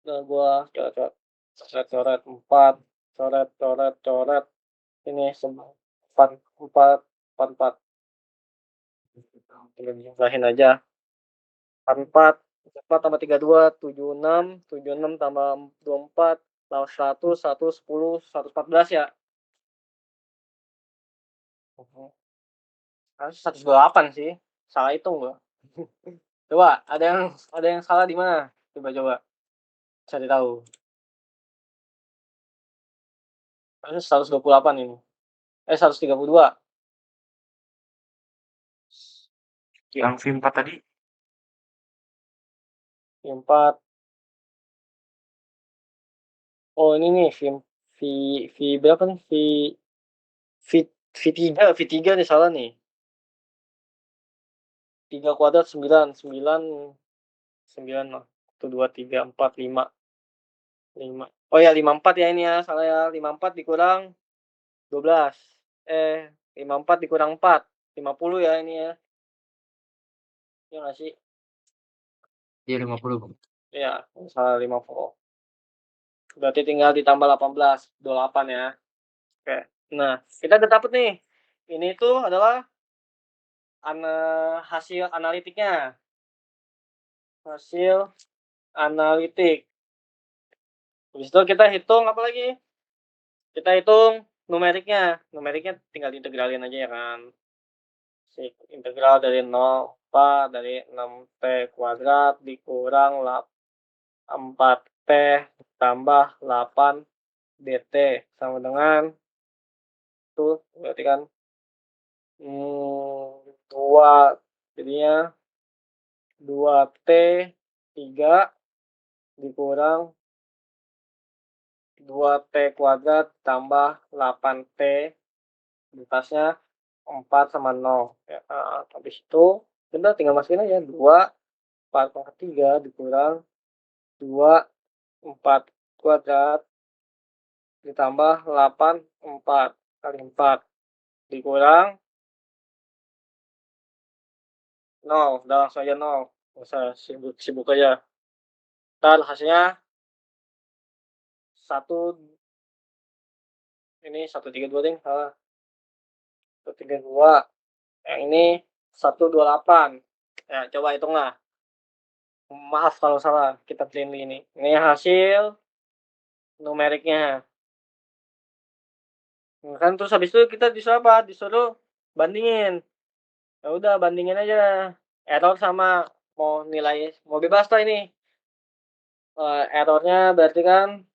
Nah, gua coret-coret. Coret-coret 4, coret-coret. Ini 4 4 4 4. Tinggal dijumlahin aja. 4 tambah 32 76 76 tambah 24 tambah 100 110 114 ya. Harus 128 sih. Salah hitung gua. Coba ada yang salah di mana? Coba cari tahu. Harusnya 128 ini. 132. Yang V4 tadi? V4. Oh, ini nih V berapa nih? V3 nih salah nih. 3 kuadrat 9 1 2 3 4 5. Oh ya 54 ya ini ya, salah ya. 54 dikurang 12. 54 dikurang 4. 50 ya ini ya. Iya nggak sih? Iya 50 Bang. Iya, salah 50. Berarti tinggal ditambah 18, 28 ya. Oke. Nah, kita udah dapet nih. Ini tuh adalah hasil analitiknya. Hasil analitik. Habis itu kita hitung apa lagi? Kita hitung numeriknya. Numeriknya tinggal diintegralin aja ya kan. Integral dari 0 dari 6t kuadrat dikurang 4t tambah 8 dt sama dengan itu berarti kan 2 jadinya 2t 3 dikurang 2t kuadrat tambah 8t di atasnya 4 sama 0 ya. Habis itu kita tinggal masukin aja 2 4/3 dikurang 2 4 kuadrat ditambah 8 4 kali 4 dikurang 0. Udah langsung aja 0. Nggak usah sibuk aja. Ntar hasilnya 132 ding, salah. 132. Yang ini 128. Ya, coba hitung lah. Maaf kalau salah, kita clean ini. Ini hasil numeriknya. Kan terus habis itu kita disuruh apa? Disuruh bandingin. Ya udah bandingin aja. Error sama mau bebas lah ini. Errornya berarti kan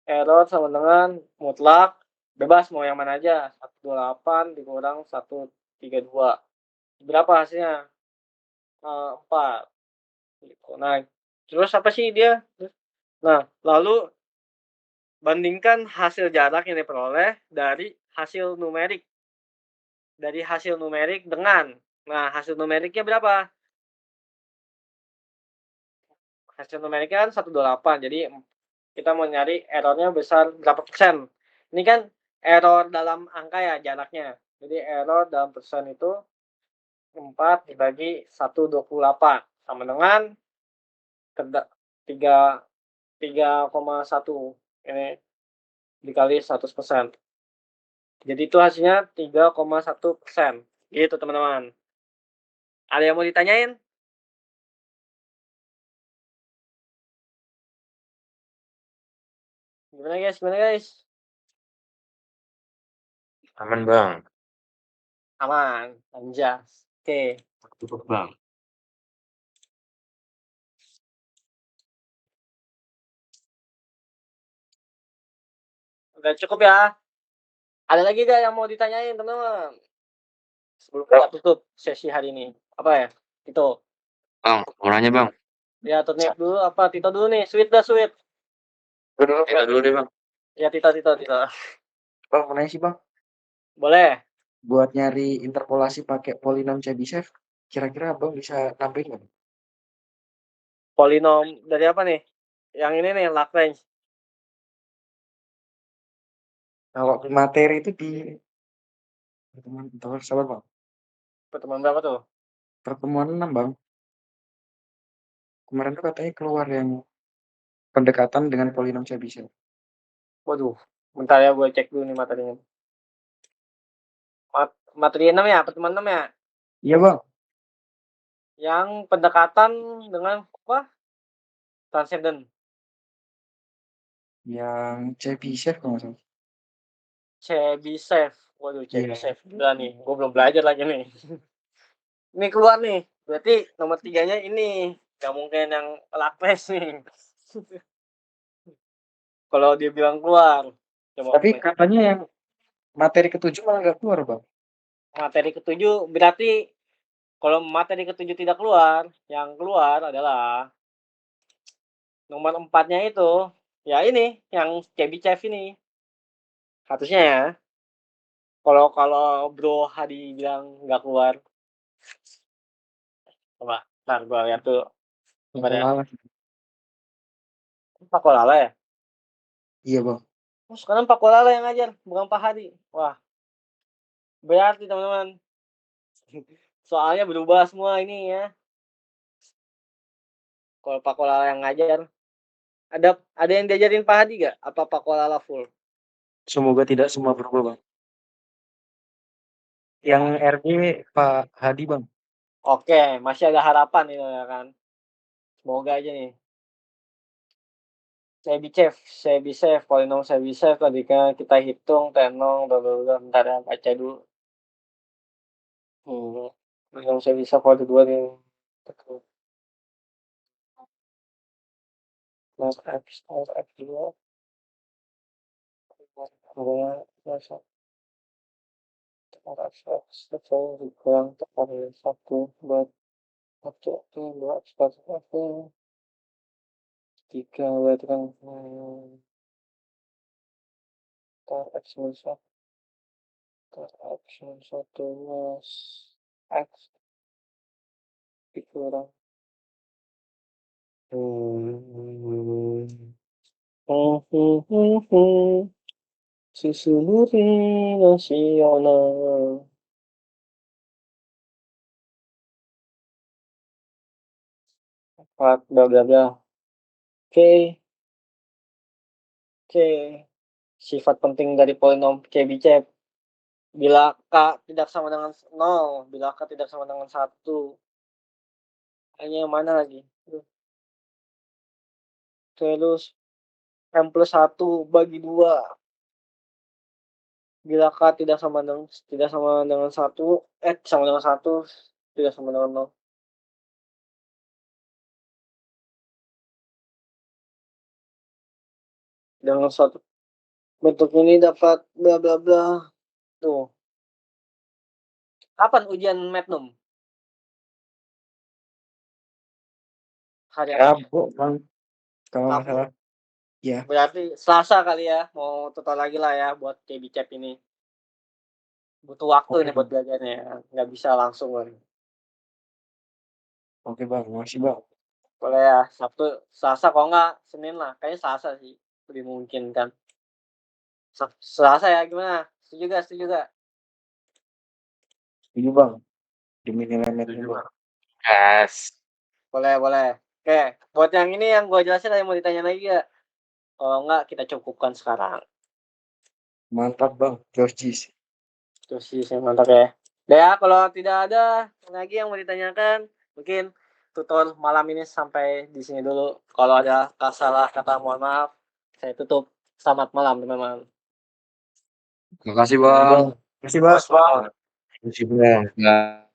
error sama dengan mutlak bebas mau yang mana aja. 128 dikurang 132. Berapa hasilnya? 4. Gitu. Nah, terus apa sih dia? Nah, lalu bandingkan hasil jarak yang diperoleh dari hasil numerik. Dari hasil numerik dengan, nah hasil numeriknya berapa? Hasil numeriknya kan 128, jadi kita mau nyari errornya besar berapa persen. Ini kan error dalam angka ya jaraknya. Jadi error dalam persen itu 4 dibagi 1/28 sama dengan 3,1 ini dikali 100%. Jadi itu hasilnya 3,1%. Gitu teman-teman. Ada yang mau ditanyain? Gimana guys? Aman, Bang. Aman, anjas. Oke. Cukup, Bang. Udah cukup ya. Ada lagi gak yang mau ditanyain teman-teman? Sebelum kita tutup sesi hari ini. Apa ya? Tito. Bang, mau nanya Bang. Ya, Tito dulu apa? Tito dulu nih. Sweet. Kita dulu deh Bang. Ya, Tito. Bang, mau nanya sih Bang. Boleh. Buat nyari interpolasi pakai polinom Chebyshev, kira-kira Bang bisa nambahin nggak? Polinom dari apa nih? Yang ini nih, Lagrange. Kalau materi itu di pertemuan sabar Bang. Pertemuan berapa tuh? Pertemuan 6 Bang. Kemarin tuh katanya keluar yang pendekatan dengan polinom Chebyshev. Waduh. Bentar ya, gue cek dulu nih materinya. Materi 6 ya? Pertemuan 6 ya? Iya Bang. Yang pendekatan dengan apa? Transcendent. Yang Chebyshev kalau nggak salah. Chebyshev. Waduh, Iya. Chebyshev. Gila nih, gue belum belajar lagi nih. Ini keluar nih. Berarti nomor 3-nya ini. Gak mungkin yang Lagrange nih. Kalau dia bilang keluar. Coba Tapi katanya yang materi ke-7 malah nggak keluar Bang. materi ke-7 berarti kalau materi ke-7 tidak keluar, yang keluar adalah nomor 4-nya itu. Ya ini, yang Chebyshev ini. Harusnya ya. Kalau Bro Hadi bilang nggak keluar. Coba, ntar gue lihat tuh. Malah. Pak Kolala ya? Iya Bang. Oh, sekarang Pak Kolala yang ngajar, bukan Pak Hadi. Wah, berarti teman-teman. Soalnya berubah semua ini ya. Kalau Pak Kolala yang ngajar. Ada yang diajarin Pak Hadi gak? Apa Pak Kolala full? Semoga tidak semua berubah Bang. Yang RB Pak Hadi Bang. Oke, masih ada harapan itu ya kan. Semoga aja nih. Chebyshev, polinom Chebyshev tadi kan kita hitung tenong, bentar ya, baca dulu. Polinom Chebyshev pada 2 nih. Plus X 2. Kurang tekan 1 buat 2 X 1 3 berarti kan X minus 1 mas X dikurang Susuri nasional. Bla bla bla. Oke. Sifat penting dari polinom Chebyshev. Bila K tidak sama dengan 0, bila K tidak sama dengan 1. Hanya yang mana lagi? Terus M plus 1 bagi 2. Bila K tidak sama dengan 1, sama dengan 1, tidak sama dengan 0. Dengan suatu bentuk ini dapat bla bla bla. Tuh. Kapan ujian Magnum? Hari Rabu Bang. Kalau nggak Rabu. salah. Iya. Berarti Selasa kali ya, mau total lagi lah ya buat Chebyshev ini. Butuh waktu Oke, nih buat belajarnya, nggak bisa langsung kan. Oke Bang, makasih Bang. Boleh ya, Sabtu, Selasa kalau nggak Senin lah, kayaknya Selasa sih lebih mungkin kan. Selasa ya gimana? Setuju gak? Ini Bang. Demi nilai dulu. Yes. Boleh. Oke, buat yang ini yang gua jelasin ada yang mau ditanya lagi nggak? Kalau enggak kita cukupkan sekarang. Mantap Bang, Georgis. Terus sih saya mantap ya. Udah ya, kalau tidak ada lagi yang mau ditanyakan, mungkin tutor malam ini sampai di sini dulu. Kalau ada salah kata mohon maaf. Saya tutup. Selamat malam teman-teman. Makasih Bang. Terima kasih, Bos. Bang. Makasih Bang.